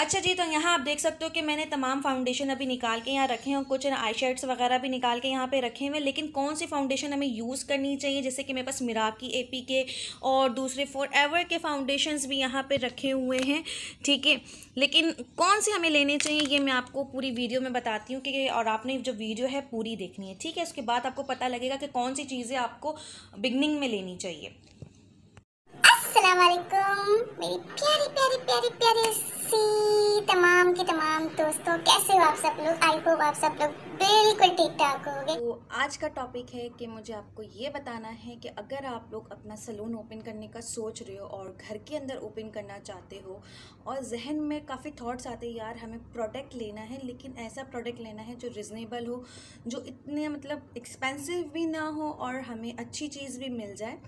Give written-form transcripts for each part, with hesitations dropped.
अच्छा जी, तो यहाँ आप देख सकते हो कि मैंने तमाम फाउंडेशन अभी निकाल के यहाँ रखे हैं और कुछ आई शेड्स वगैरह भी निकाल के यहाँ पे रखे हुए हैं। लेकिन कौन सी फाउंडेशन हमें यूज़ करनी चाहिए, जैसे कि मेरे पास मिराकी एपी के और दूसरे फॉर एवर के फाउंडेशंस भी यहाँ पे रखे हुए हैं, ठीक है। लेकिन कौन सी हमें लेनी चाहिए ये मैं आपको पूरी वीडियो में बताती हूँ कि, और आपने जो वीडियो है पूरी देखनी है, ठीक है। उसके बाद आपको पता लगेगा कि कौन सी चीज़ें आपको बिगनिंग में लेनी चाहिए। अस्सलामुअलैकुम मेरी प्यारी प्यारी प्यारी प्यारी सी तमाम के तमाम दोस्तों, कैसे हो आप सब लोग। आई होप आप सब लोग बिल्कुल ठीक ठाक होंगे। तो आज का टॉपिक है कि मुझे आपको ये बताना है कि अगर आप लोग अपना सैलून ओपन करने का सोच रहे हो और घर के अंदर ओपन करना चाहते हो और जहन में काफ़ी थॉट्स आते हैं, यार हमें प्रोडक्ट लेना है लेकिन ऐसा प्रोडक्ट लेना है जो रिजनेबल हो, जो इतने मतलब एक्सपेंसिव भी ना हो और हमें अच्छी चीज़ भी मिल जाए,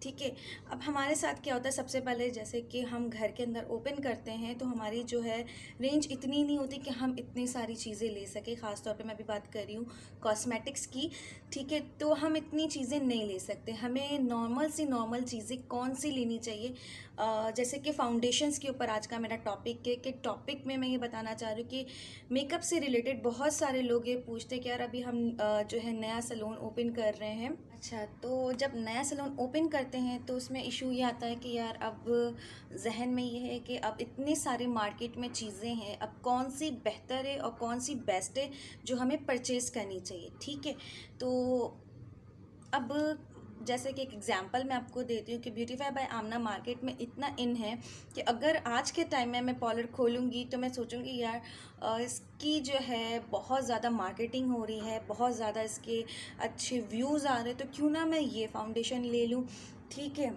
ठीक है। अब हमारे साथ क्या होता है, सबसे पहले जैसे कि हम घर के अंदर ओपन करते हैं तो हमारी जो है रेंज इतनी नहीं होती कि हम इतनी सारी चीज़ें ले सकें। ख़ास तौर पे मैं अभी बात कर रही हूँ कॉस्मेटिक्स की, ठीक है। तो हम इतनी चीज़ें नहीं ले सकते, हमें नॉर्मल चीज़ें कौन सी लेनी चाहिए। जैसे कि फाउंडेशंस के ऊपर आज का मेरा टॉपिक है कि टॉपिक में मैं ये बताना चाह रही हूँ कि मेकअप से रिलेटेड बहुत सारे लोग ये पूछते हैं कि यार अभी हम जो है नया सैलून ओपन कर रहे हैं। अच्छा, तो जब नया सैलून ओपन करते हैं तो उसमें इशू ये आता है कि यार अब जहन में ये है कि अब इतने सारे मार्केट में चीज़ें हैं, अब कौन सी बेहतर है और कौन सी बेस्ट है जो हमें परचेज़ करनी चाहिए, ठीक है। तो अब जैसे कि एक एग्जांपल मैं आपको देती हूँ कि ब्यूटीफाई बाय आमना मार्केट में इतना इन है कि अगर आज के टाइम में मैं पार्लर खोलूँगी तो मैं सोचूंगी यार इसकी जो है बहुत ज़्यादा मार्केटिंग हो रही है, बहुत ज़्यादा इसके अच्छे व्यूज़ आ रहे हैं, तो क्यों ना मैं ये फाउंडेशन ले लूँ, ठीक है।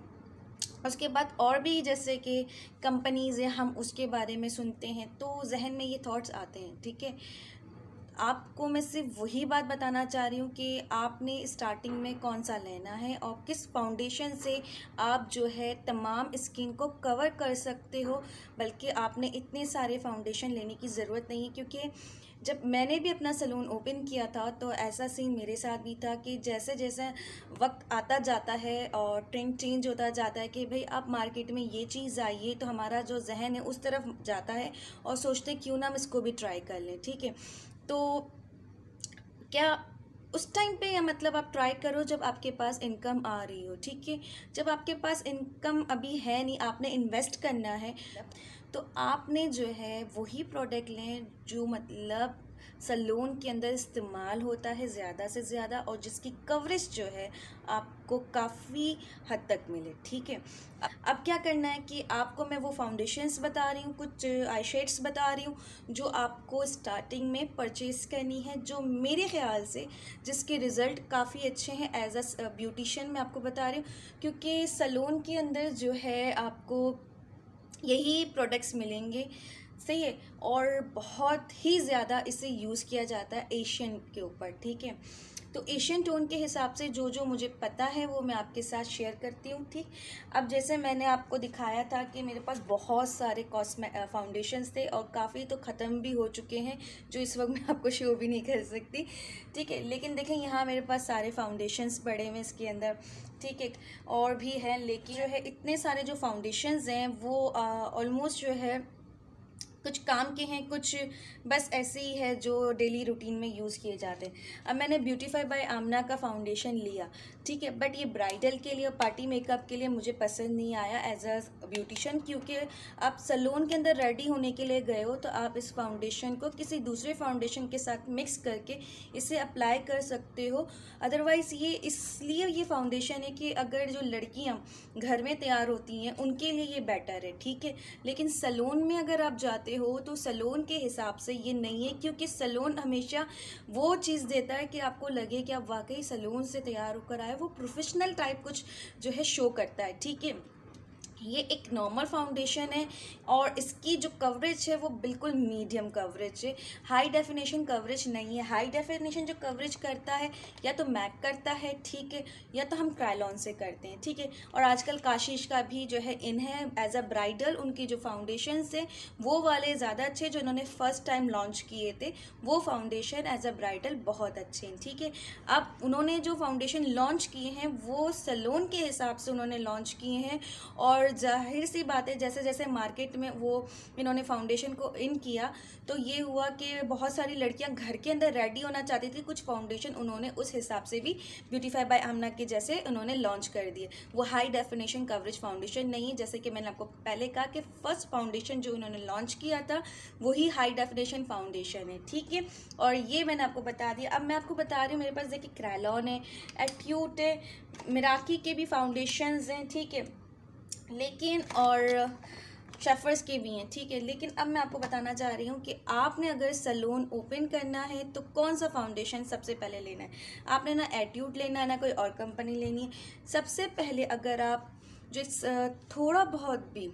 उसके बाद और भी जैसे कि कंपनीज़ है, हम उसके बारे में सुनते हैं तो जहन में ये थॉट्स आते हैं, ठीक है। आपको मैं सिर्फ वही बात बताना चाह रही हूँ कि आपने स्टार्टिंग में कौन सा लेना है और किस फाउंडेशन से आप जो है तमाम स्किन को कवर कर सकते हो। बल्कि आपने इतने सारे फाउंडेशन लेने की ज़रूरत नहीं है, क्योंकि जब मैंने भी अपना सैलून ओपन किया था तो ऐसा सीन मेरे साथ भी था कि जैसे जैसे वक्त आता जाता है और ट्रेंड चेंज होता जाता है कि भाई अब मार्केट में ये चीज़ आई है, तो हमारा जो जहन है उस तरफ जाता है और सोचते क्यों ना हम इसको भी ट्राई कर लें, ठीक है। तो क्या उस टाइम पे या मतलब आप ट्राई करो जब आपके पास इनकम आ रही हो, ठीक है। जब आपके पास इनकम अभी है नहीं, आपने इन्वेस्ट करना है, तो आपने जो है वही प्रोडक्ट लें जो मतलब सैलून के अंदर इस्तेमाल होता है ज़्यादा से ज़्यादा और जिसकी कवरेज जो है आपको काफ़ी हद तक मिले, ठीक है। अब क्या करना है कि आपको मैं वो फाउंडेशंस बता रही हूँ, कुछ आई शेड्स बता रही हूँ जो आपको स्टार्टिंग में परचेज़ करनी है, जो मेरे ख्याल से जिसके रिज़ल्ट काफ़ी अच्छे हैं। एज अ ब्यूटिशियन मैं आपको बता रही हूँ, क्योंकि सैलून के अंदर जो है आपको यही प्रोडक्ट्स मिलेंगे, सही है। और बहुत ही ज़्यादा इसे यूज़ किया जाता है एशियन के ऊपर, ठीक है। तो एशियन टोन के हिसाब से जो जो मुझे पता है वो मैं आपके साथ शेयर करती हूँ, ठीक। अब जैसे मैंने आपको दिखाया था कि मेरे पास बहुत सारे फाउंडेशंस थे और काफ़ी तो ख़त्म भी हो चुके हैं, जो इस वक्त मैं आपको शो भी नहीं कर सकती, ठीक है। लेकिन देखें यहाँ मेरे पास सारे फाउंडेशंस पड़े हुए इसके अंदर, ठीक है। और भी हैं, लेकिन जो है इतने सारे जो फाउंडेशंस हैं वो ऑलमोस्ट जो है कुछ काम के हैं, कुछ बस ऐसे ही है जो डेली रूटीन में यूज़ किए जाते हैं। अब मैंने ब्यूटीफाई बाय आमना का फाउंडेशन लिया, ठीक है, बट ये ब्राइडल के लिए और पार्टी मेकअप के लिए मुझे पसंद नहीं आया एज अ ब्यूटिशियन, क्योंकि आप सैलून के अंदर रेडी होने के लिए गए हो तो आप इस फाउंडेशन को किसी दूसरे फाउंडेशन के साथ मिक्स करके इसे अप्लाई कर सकते हो। अदरवाइज़ ये इसलिए ये फाउंडेशन है कि अगर जो लड़कियाँ घर में तैयार होती हैं उनके लिए ये बेटर है, ठीक है। लेकिन सैलून में अगर आप जाते हो तो सैलून के हिसाब से ये नहीं है, क्योंकि सैलून हमेशा वो चीज़ देता है कि आपको लगे कि आप वाकई सैलून से तैयार होकर आए, वो प्रोफेशनल टाइप कुछ जो है शो करता है, ठीक है। ये एक नॉर्मल फाउंडेशन है और इसकी जो कवरेज है वो बिल्कुल मीडियम कवरेज है, हाई डेफिनेशन कवरेज नहीं है। हाई डेफिनेशन जो कवरेज करता है या तो मैक करता है, ठीक है, या तो हम क्रायलॉन से करते हैं, ठीक है। और आजकल काशिश का भी जो है इन है एज अ ब्राइडल, उनकी जो फाउंडेशंस हैं वो वाले ज़्यादा अच्छे, जो उन्होंने फर्स्ट टाइम लॉन्च किए थे वो फाउंडेशन एज अ ब्राइडल बहुत अच्छे हैं, ठीक है। अब उन्होंने जो फाउंडेशन लॉन्च किए हैं वो सैलून के हिसाब से उन्होंने लॉन्च किए हैं और और जाहिर सी बात है जैसे जैसे मार्केट में वो इन्होंने फाउंडेशन को इन किया तो ये हुआ कि बहुत सारी लड़कियां घर के अंदर रेडी होना चाहती थी, कुछ फाउंडेशन उन्होंने उस हिसाब से भी ब्यूटीफाई बाय आमना के जैसे उन्होंने लॉन्च कर दिए। वो हाई डेफिनेशन कवरेज फाउंडेशन नहीं है, जैसे कि मैंने आपको पहले कहा कि फर्स्ट फाउंडेशन जो उन्होंने लॉन्च किया था वही हाई डेफिनेशन फाउंडेशन है, ठीक है। और ये मैंने आपको बता दिया। अब मैं आपको बता रही हूँ मेरे पास देखिए क्रैलॉन है, एट्यूट है, मिराकी के भी फाउंडेशंस हैं, ठीक है, लेकिन और शेफर्स के भी हैं, ठीक है। लेकिन अब मैं आपको बताना चाह रही हूँ कि आपने अगर सैलून ओपन करना है तो कौन सा फाउंडेशन सबसे पहले लेना है। आपने ना एट्यूट लेना है ना कोई और कंपनी लेनी है। सबसे पहले अगर आप जो थोड़ा बहुत भी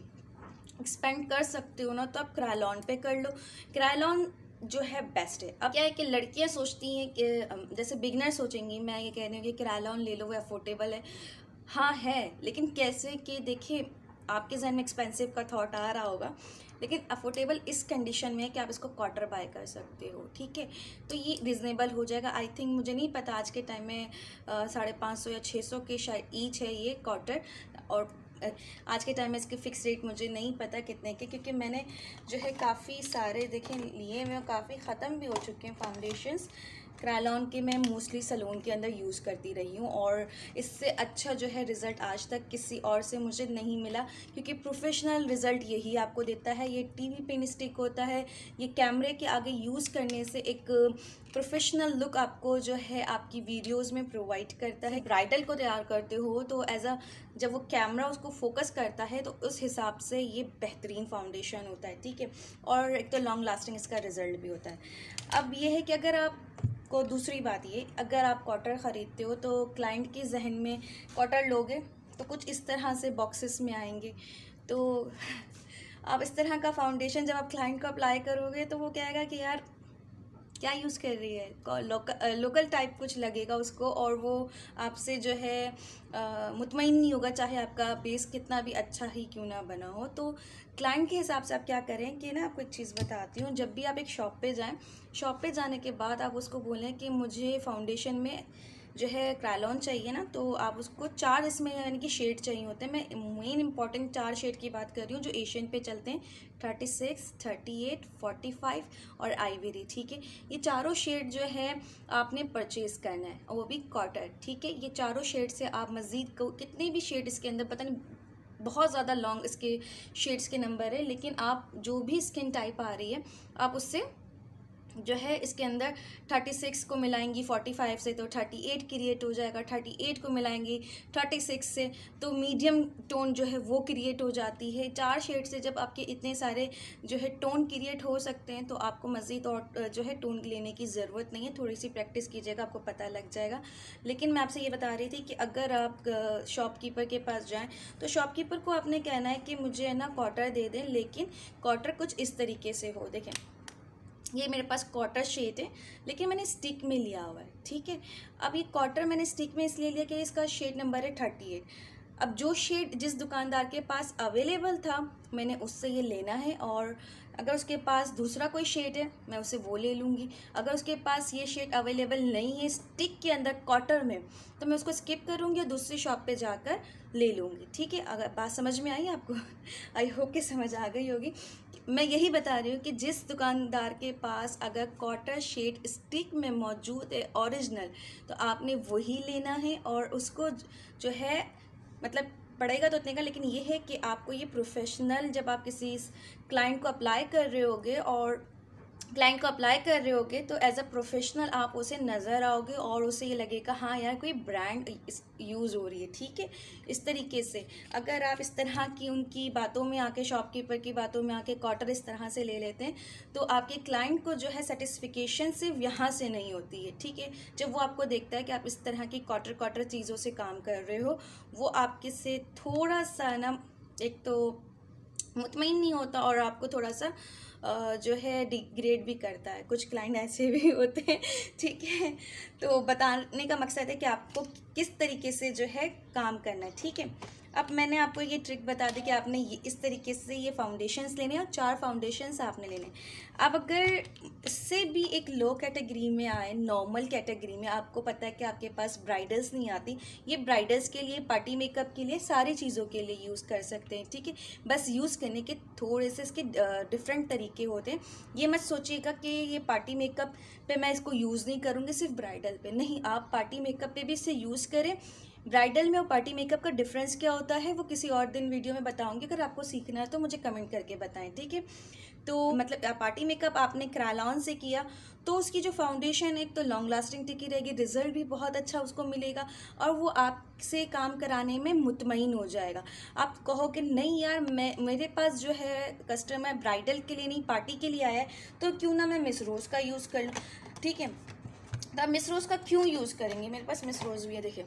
एक्सपेंड कर सकते हो ना तो आप क्रैलॉन पे कर लो। क्रैलॉन जो है बेस्ट है। अब क्या है कि लड़कियां सोचती हैं कि जैसे बिगनर सोचेंगी, मैं ये कह रही हूँ कि क्रैलॉन ले लो, वो अफोर्डेबल है। हाँ है, लेकिन कैसे कि देखिए आपके जहन में एक्सपेंसिव का थॉट आ रहा होगा, लेकिन अफोर्डेबल इस कंडीशन में है कि आप इसको क्वार्टर बाय कर सकते हो, ठीक है। तो ये रिजनेबल हो जाएगा। आई थिंक, मुझे नहीं पता आज के टाइम में 550 या 600 के शायद ईच है ये क्वार्टर, और आज के टाइम में इसके फिक्स रेट मुझे नहीं पता कितने के, क्योंकि मैंने जो है काफ़ी सारे देखे लिए हुए, काफ़ी ख़त्म भी हो चुके हैं फाउंडेशंस। क्रैलॉन के मैं मोस्टली सैलून के अंदर यूज़ करती रही हूँ और इससे अच्छा जो है रिज़ल्ट आज तक किसी और से मुझे नहीं मिला, क्योंकि प्रोफेशनल रिज़ल्ट यही आपको देता है। ये टीवी पे स्टिक होता है, ये कैमरे के आगे यूज़ करने से एक प्रोफेशनल लुक आपको जो है आपकी वीडियोस में प्रोवाइड करता है। ब्राइडल को तैयार करते हो तो जब वो कैमरा उसको फोकस करता है तो उस हिसाब से ये बेहतरीन फाउंडेशन होता है, ठीक है। और एक तो लॉन्ग लास्टिंग इसका रिज़ल्ट भी होता है। अब ये है कि अगर आप को दूसरी बात ये, अगर आप क्वार्टर ख़रीदते हो तो क्लाइंट के जहन में क्वार्टर लोगे तो कुछ इस तरह से बॉक्सेस में आएंगे। तो आप इस तरह का फाउंडेशन जब आप क्लाइंट को अप्लाई करोगे तो वो कहेगा कि यार क्या यूज़ कर रही है, लोकल टाइप कुछ लगेगा उसको, और वो आपसे जो है मुतमईन नहीं होगा, चाहे आपका बेस कितना भी अच्छा ही क्यों ना बना हो। तो क्लाइंट के हिसाब से आप क्या करें कि ना, आपको एक चीज़ बताती हूँ। जब भी आप एक शॉप पे जाएं, शॉप पे जाने के बाद आप उसको बोलें कि मुझे फाउंडेशन में जो है क्रैलॉन चाहिए ना, तो आप उसको 4 इसमें यानी कि शेड चाहिए होते हैं। मैं मेन इंपॉर्टेंट 4 शेड की बात कर रही हूँ जो एशियन पे चलते हैं, 36, 38, 45 और आइवरी, ठीक है। ये चारों शेड जो है आपने परचेज़ करना है, और वो भी क्वार्टर, ठीक है। ये चारों शेड से आप मज़ीद कितने भी शेड इसके अंदर, पता नहीं बहुत ज़्यादा लॉन्ग इसके शेड्स के नंबर है, लेकिन आप जो भी स्किन टाइप आ रही है आप उससे जो है इसके अंदर 36 को मिलाएंगी 45 से तो 38 क्रिएट हो जाएगा, 38 को मिलाएंगी 36 से तो मीडियम टोन जो है वो क्रिएट हो जाती है। 4 शेड से जब आपके इतने सारे जो है टोन क्रिएट हो सकते हैं तो आपको मज़ीद और जो है टोन लेने की ज़रूरत नहीं है। थोड़ी सी प्रैक्टिस कीजिएगा, आपको पता लग जाएगा। लेकिन मैं आपसे ये बता रही थी कि अगर आप शॉपकीपर के पास जाएँ तो शॉपकीपर को आपने कहना है कि मुझे ना क्वार्टर दे दें, लेकिन क्वार्टर कुछ इस तरीके से हो। देखें, ये मेरे पास क्वार्टर शेड है, लेकिन मैंने स्टिक में लिया हुआ है, ठीक है। अब ये क्वार्टर मैंने स्टिक में इसलिए लिया कि इसका शेड नंबर है 38। अब जो शेड जिस दुकानदार के पास अवेलेबल था मैंने उससे ये लेना है, और अगर उसके पास दूसरा कोई शेड है मैं उसे वो ले लूँगी। अगर उसके पास ये शेड अवेलेबल नहीं है स्टिक के अंदर क्वार्टर में तो मैं उसको स्किप करूँगी और दूसरी शॉप पे जाकर ले लूँगी, ठीक है। अगर बात समझ में आई आपको, आई होप कि समझ आ गई होगी। मैं यही बता रही हूँ कि जिस दुकानदार के पास अगर क्वार्टर शेड स्टिक में मौजूद है ओरिजिनल, तो आपने वही लेना है, और उसको जो है मतलब पड़ेगा तो उतने का, लेकिन ये है कि आपको ये प्रोफेशनल जब आप किसी क्लाइंट को अप्लाई कर रहे होगे तो एज अ प्रोफेशनल आप उसे नज़र आओगे और उसे ये लगेगा हाँ यार कोई ब्रांड यूज़ हो रही है, ठीक है। इस तरीके से अगर आप इस तरह की उनकी बातों में आके, शॉपकीपर की बातों में आके क्वार्टर इस तरह से ले लेते हैं तो आपके क्लाइंट को जो है सेटिस्फिकेशन सिर्फ यहाँ से नहीं होती है, ठीक है। जब वो आपको देखता है कि आप इस तरह की क्वार्टर चीज़ों से काम कर रहे हो, वो आपके से थोड़ा सा ना, एक तो मुतमईन नहीं होता और आपको थोड़ा सा जो है डिग्रेड भी करता है। कुछ क्लाइंट ऐसे भी होते हैं, ठीक है। तो बताने का मकसद है कि आपको किस तरीके से जो है काम करना है, ठीक है। अब मैंने आपको ये ट्रिक बता दी कि आपने ये इस तरीके से ये फाउंडेशंस लेने हैं और 4 फाउंडेशंस आपने लेने हैं। अब अगर इससे भी एक लो कैटेगरी में आए, नॉर्मल कैटेगरी में, आपको पता है कि आपके पास ब्राइडल्स नहीं आती, ये ब्राइडल्स के लिए, पार्टी मेकअप के लिए, सारी चीज़ों के लिए यूज़ कर सकते हैं, ठीक है। बस यूज़ करने के थोड़े से इसके डिफरेंट तरीके होते हैं। ये मत सोचिएगा कि ये पार्टी मेकअप पे मैं इसको यूज़ नहीं करूँगी, सिर्फ ब्राइडल पे नहीं, आप पार्टी मेकअप पे भी इसे यूज़ करें। ब्राइडल में और पार्टी मेकअप का डिफरेंस क्या होता है वो किसी और दिन वीडियो में बताऊंगी। अगर आपको सीखना है तो मुझे कमेंट करके बताएं, ठीक है। तो मतलब पार्टी मेकअप आपने क्रायलॉन से किया तो उसकी जो फाउंडेशन एक तो लॉन्ग लास्टिंग टिकी रहेगी, रिजल्ट भी बहुत अच्छा उसको मिलेगा और वो आपसे काम कराने में मुतमईन हो जाएगा। आप कहोगे नहीं यार, मेरे पास जो है कस्टमर ब्राइडल के लिए नहीं पार्टी के लिए आया है, तो क्यों ना मैं मिस रोज़ का यूज़ कर लूँ, ठीक है। तो आप मिस रोज़ का क्यों यूज़ करेंगे, मेरे पास मिस रोज़ भी है, देखिए।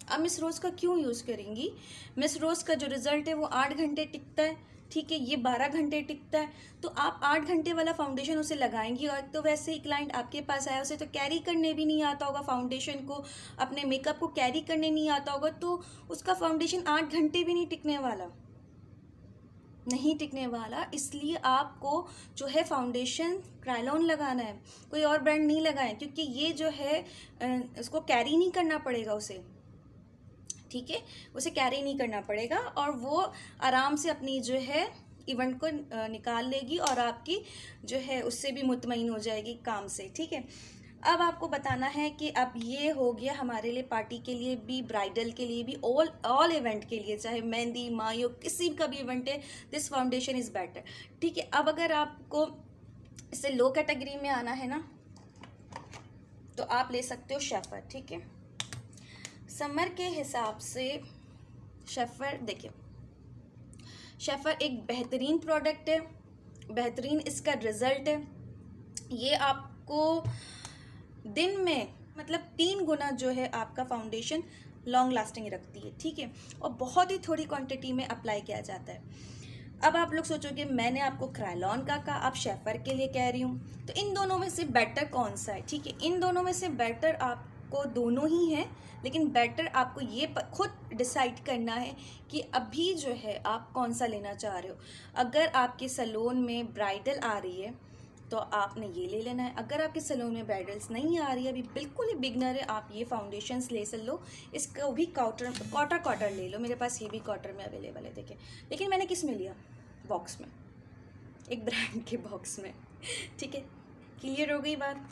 अब मिस रोज़ का क्यों यूज़ करेंगी, मिस रोज़ का जो रिज़ल्ट है वो 8 घंटे टिकता है, ठीक है, ये 12 घंटे टिकता है। तो आप 8 घंटे वाला फाउंडेशन उसे लगाएंगी और तो वैसे ही क्लाइंट आपके पास आया, उसे तो कैरी करने भी नहीं आता होगा फाउंडेशन को, अपने मेकअप को कैरी करने नहीं आता होगा, तो उसका फाउंडेशन 8 घंटे भी नहीं टिकने वाला, नहीं टिकने वाला। इसलिए आपको जो है फाउंडेशन क्रायलॉन लगाना है, कोई और ब्रांड नहीं लगाएं, क्योंकि ये जो है उसको कैरी नहीं करना पड़ेगा उसे, ठीक है, उसे कैरी नहीं करना पड़ेगा और वो आराम से अपनी जो है इवेंट को निकाल लेगी और आपकी जो है उससे भी मुतमईन हो जाएगी काम से, ठीक है। अब आपको बताना है कि अब ये हो गया हमारे लिए, पार्टी के लिए भी, ब्राइडल के लिए भी, ऑल इवेंट के लिए, चाहे मेहंदी, मायो, किसी का भी इवेंट है, दिस फाउंडेशन इज़ बेटर, ठीक है। अब अगर आपको इससे लो कैटेगरी में आना है ना, तो आप ले सकते हो शेफर, ठीक है। समर के हिसाब से शेफर, देखिए शेफर एक बेहतरीन प्रोडक्ट है, बेहतरीन इसका रिज़ल्ट है। ये आपको दिन में मतलब 3 गुना जो है आपका फाउंडेशन लॉन्ग लास्टिंग रखती है, ठीक है, और बहुत ही थोड़ी क्वांटिटी में अप्लाई किया जाता है। अब आप लोग सोचोगे मैंने आपको क्रायलॉन का कहा, आप शेफर के लिए कह रही हूँ, तो इन दोनों में से बेटर कौन सा है, ठीक है। इन दोनों में से बेटर आपको दोनों ही हैं, लेकिन बेटर आपको ये खुद डिसाइड करना है कि अभी जो है आप कौन सा लेना चाह रहे हो। अगर आपके सैलून में ब्राइडल आ रही है तो आपने ये ले लेना है, अगर आपके सैलून में ब्राइडल्स नहीं आ रही है, अभी बिल्कुल ही बिगनर है, आप ये फाउंडेशंस ले लो, इसको भी क्वार्टर ले लो, मेरे पास ये भी क्वार्टर में अवेलेबल है, देखिए। लेकिन मैंने किस में लिया, बॉक्स में, एक ब्रांड के बॉक्स में, ठीक है। क्लियर हो गई बात,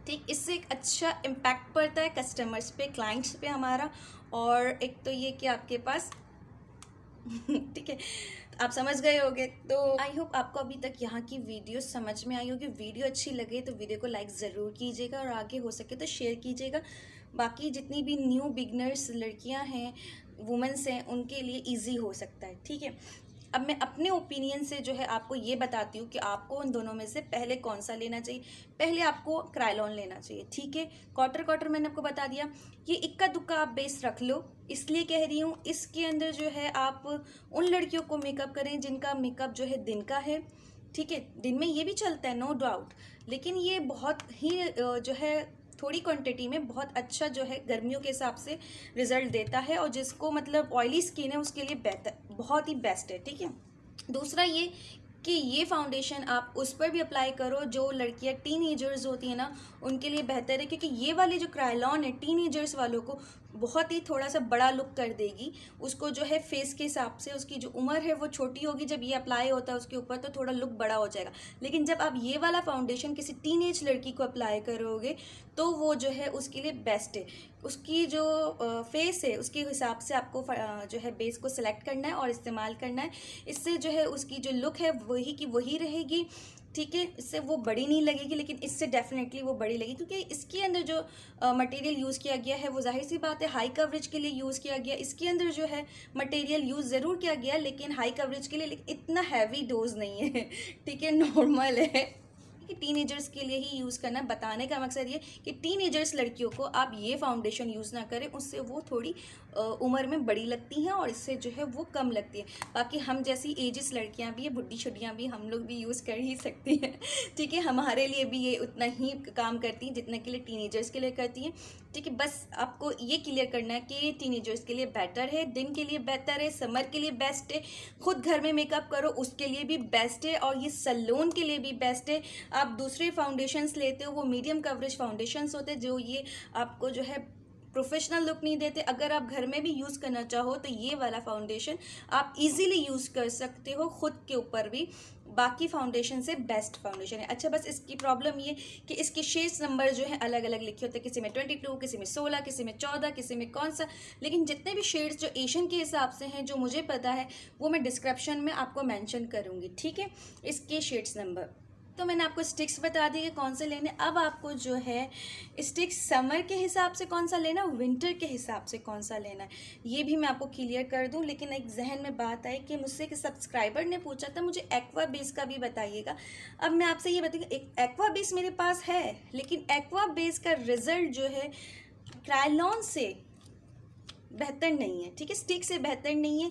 ठीक। इससे एक अच्छा इम्पैक्ट पड़ता है कस्टमर्स पे, क्लाइंट्स पे हमारा, और एक तो ये कि आपके पास ठीक है, आप समझ गए होंगे। तो आई होप आपको अभी तक यहाँ की वीडियो समझ में आई होगी। वीडियो अच्छी लगे तो वीडियो को लाइक ज़रूर कीजिएगा और आगे हो सके तो शेयर कीजिएगा। बाकी जितनी भी न्यू बिगनर्स लड़कियाँ हैं, वुमेंस हैं, उनके लिए ईजी हो सकता है, ठीक है। अब मैं अपने ओपिनियन से जो है आपको ये बताती हूँ कि आपको उन दोनों में से पहले कौन सा लेना चाहिए। पहले आपको क्रायलॉन लेना चाहिए, ठीक है। क्वार्टर मैंने आपको बता दिया, ये इक्का दुक्का आप बेस रख लो, इसलिए कह रही हूँ। इसके अंदर जो है आप उन लड़कियों को मेकअप करें जिनका मेकअप जो है दिन का है, ठीक है। दिन में ये भी चलता है, नो डाउट, लेकिन ये बहुत ही जो है थोड़ी क्वांटिटी में बहुत अच्छा जो है गर्मियों के हिसाब से रिजल्ट देता है, और जिसको मतलब ऑयली स्किन है उसके लिए बेहतर, बहुत ही बेस्ट है, ठीक है। दूसरा ये कि ये फाउंडेशन आप उस पर भी अप्लाई करो जो लड़कियां टीनेजर्स होती हैं ना, उनके लिए बेहतर है, क्योंकि ये वाले जो क्रायलॉन है टीनेजर्स वालों को बहुत ही थोड़ा सा बड़ा लुक कर देगी। उसको जो है फेस के हिसाब से, उसकी जो उम्र है वो छोटी होगी, जब ये अप्लाई होता है उसके ऊपर तो थोड़ा लुक बड़ा हो जाएगा। लेकिन जब आप ये वाला फाउंडेशन किसी टीनेज लड़की को अप्लाई करोगे तो वो जो है उसके लिए बेस्ट है। उसकी जो फेस है उसके हिसाब से आपको जो है बेस को सिलेक्ट करना है और इस्तेमाल करना है। इससे जो है उसकी जो लुक है वही की वही रहेगी, ठीक है। इससे वो बड़ी नहीं लगेगी, लेकिन इससे डेफिनेटली वो बड़ी लगेगी, क्योंकि इसके अंदर जो मटेरियल यूज़ किया गया है वो जाहिर सी बात है हाई कवरेज के लिए यूज़ किया गया। इसके अंदर जो है मटेरियल यूज़ ज़रूर किया गया, लेकिन हाई कवरेज के लिए, लेकिन इतना हैवी डोज नहीं है, ठीक है, नॉर्मल है कि टीनेजर्स के लिए ही यूज़ करना। बताने का मकसद ये कि टीनेजर्स लड़कियों को आप ये फाउंडेशन यूज़ ना करें, उससे वो थोड़ी उम्र में बड़ी लगती हैं और इससे जो है वो कम लगती है। बाकी हम जैसी एजिस लड़कियां भी, बुढ़ी छुड्डियाँ भी, हम लोग भी यूज़ कर ही सकती हैं। ठीक है, हमारे लिए भी ये उतना ही काम करती हैं जितना के लिए टीनेजर्स के लिए करती हैं। ठीक है, बस आपको ये क्लियर करना है कि टीनेजर्स के लिए बेटर है, दिन के लिए बेहतर है, समर के लिए बेस्ट है, खुद घर में मेकअप करो उसके लिए भी बेस्ट है, और ये सैलून के लिए भी बेस्ट है। आप दूसरे फाउंडेशंस लेते हो वो मीडियम कवरेज फाउंडेशंस होते हैं जो ये आपको जो है प्रोफेशनल लुक नहीं देते। अगर आप घर में भी यूज़ करना चाहो तो ये वाला फाउंडेशन आप इजीली यूज़ कर सकते हो खुद के ऊपर भी, बाकी फाउंडेशन से बेस्ट फाउंडेशन है। अच्छा, बस इसकी प्रॉब्लम ये कि इसके शेड्स नंबर जो है अलग अलग लिखे होते हैं, किसी में 22, किसी में 16, किसी में 14, किसी में कौन सा, लेकिन जितने भी शेड्स जो एशियन के हिसाब से हैं जो मुझे पता है वो मैं डिस्क्रिप्शन में आपको मेंशन करूँगी। ठीक है, इसके शेड्स नंबर। तो मैंने आपको स्टिक्स बता दी कि कौन से लेने। अब आपको जो है स्टिक्स समर के हिसाब से कौन सा लेना, विंटर के हिसाब से कौन सा लेना है, ये भी मैं आपको क्लियर कर दूं। लेकिन एक जहन में बात आई कि मुझसे एक सब्सक्राइबर ने पूछा था मुझे एक्वा बेस का भी बताइएगा। अब मैं आपसे ये बताऊँगी, एक एक्वा बेस मेरे पास है, लेकिन एक्वा बेस का रिज़ल्ट जो है क्रायलॉन से बेहतर नहीं है। ठीक है, स्टिक से बेहतर नहीं है।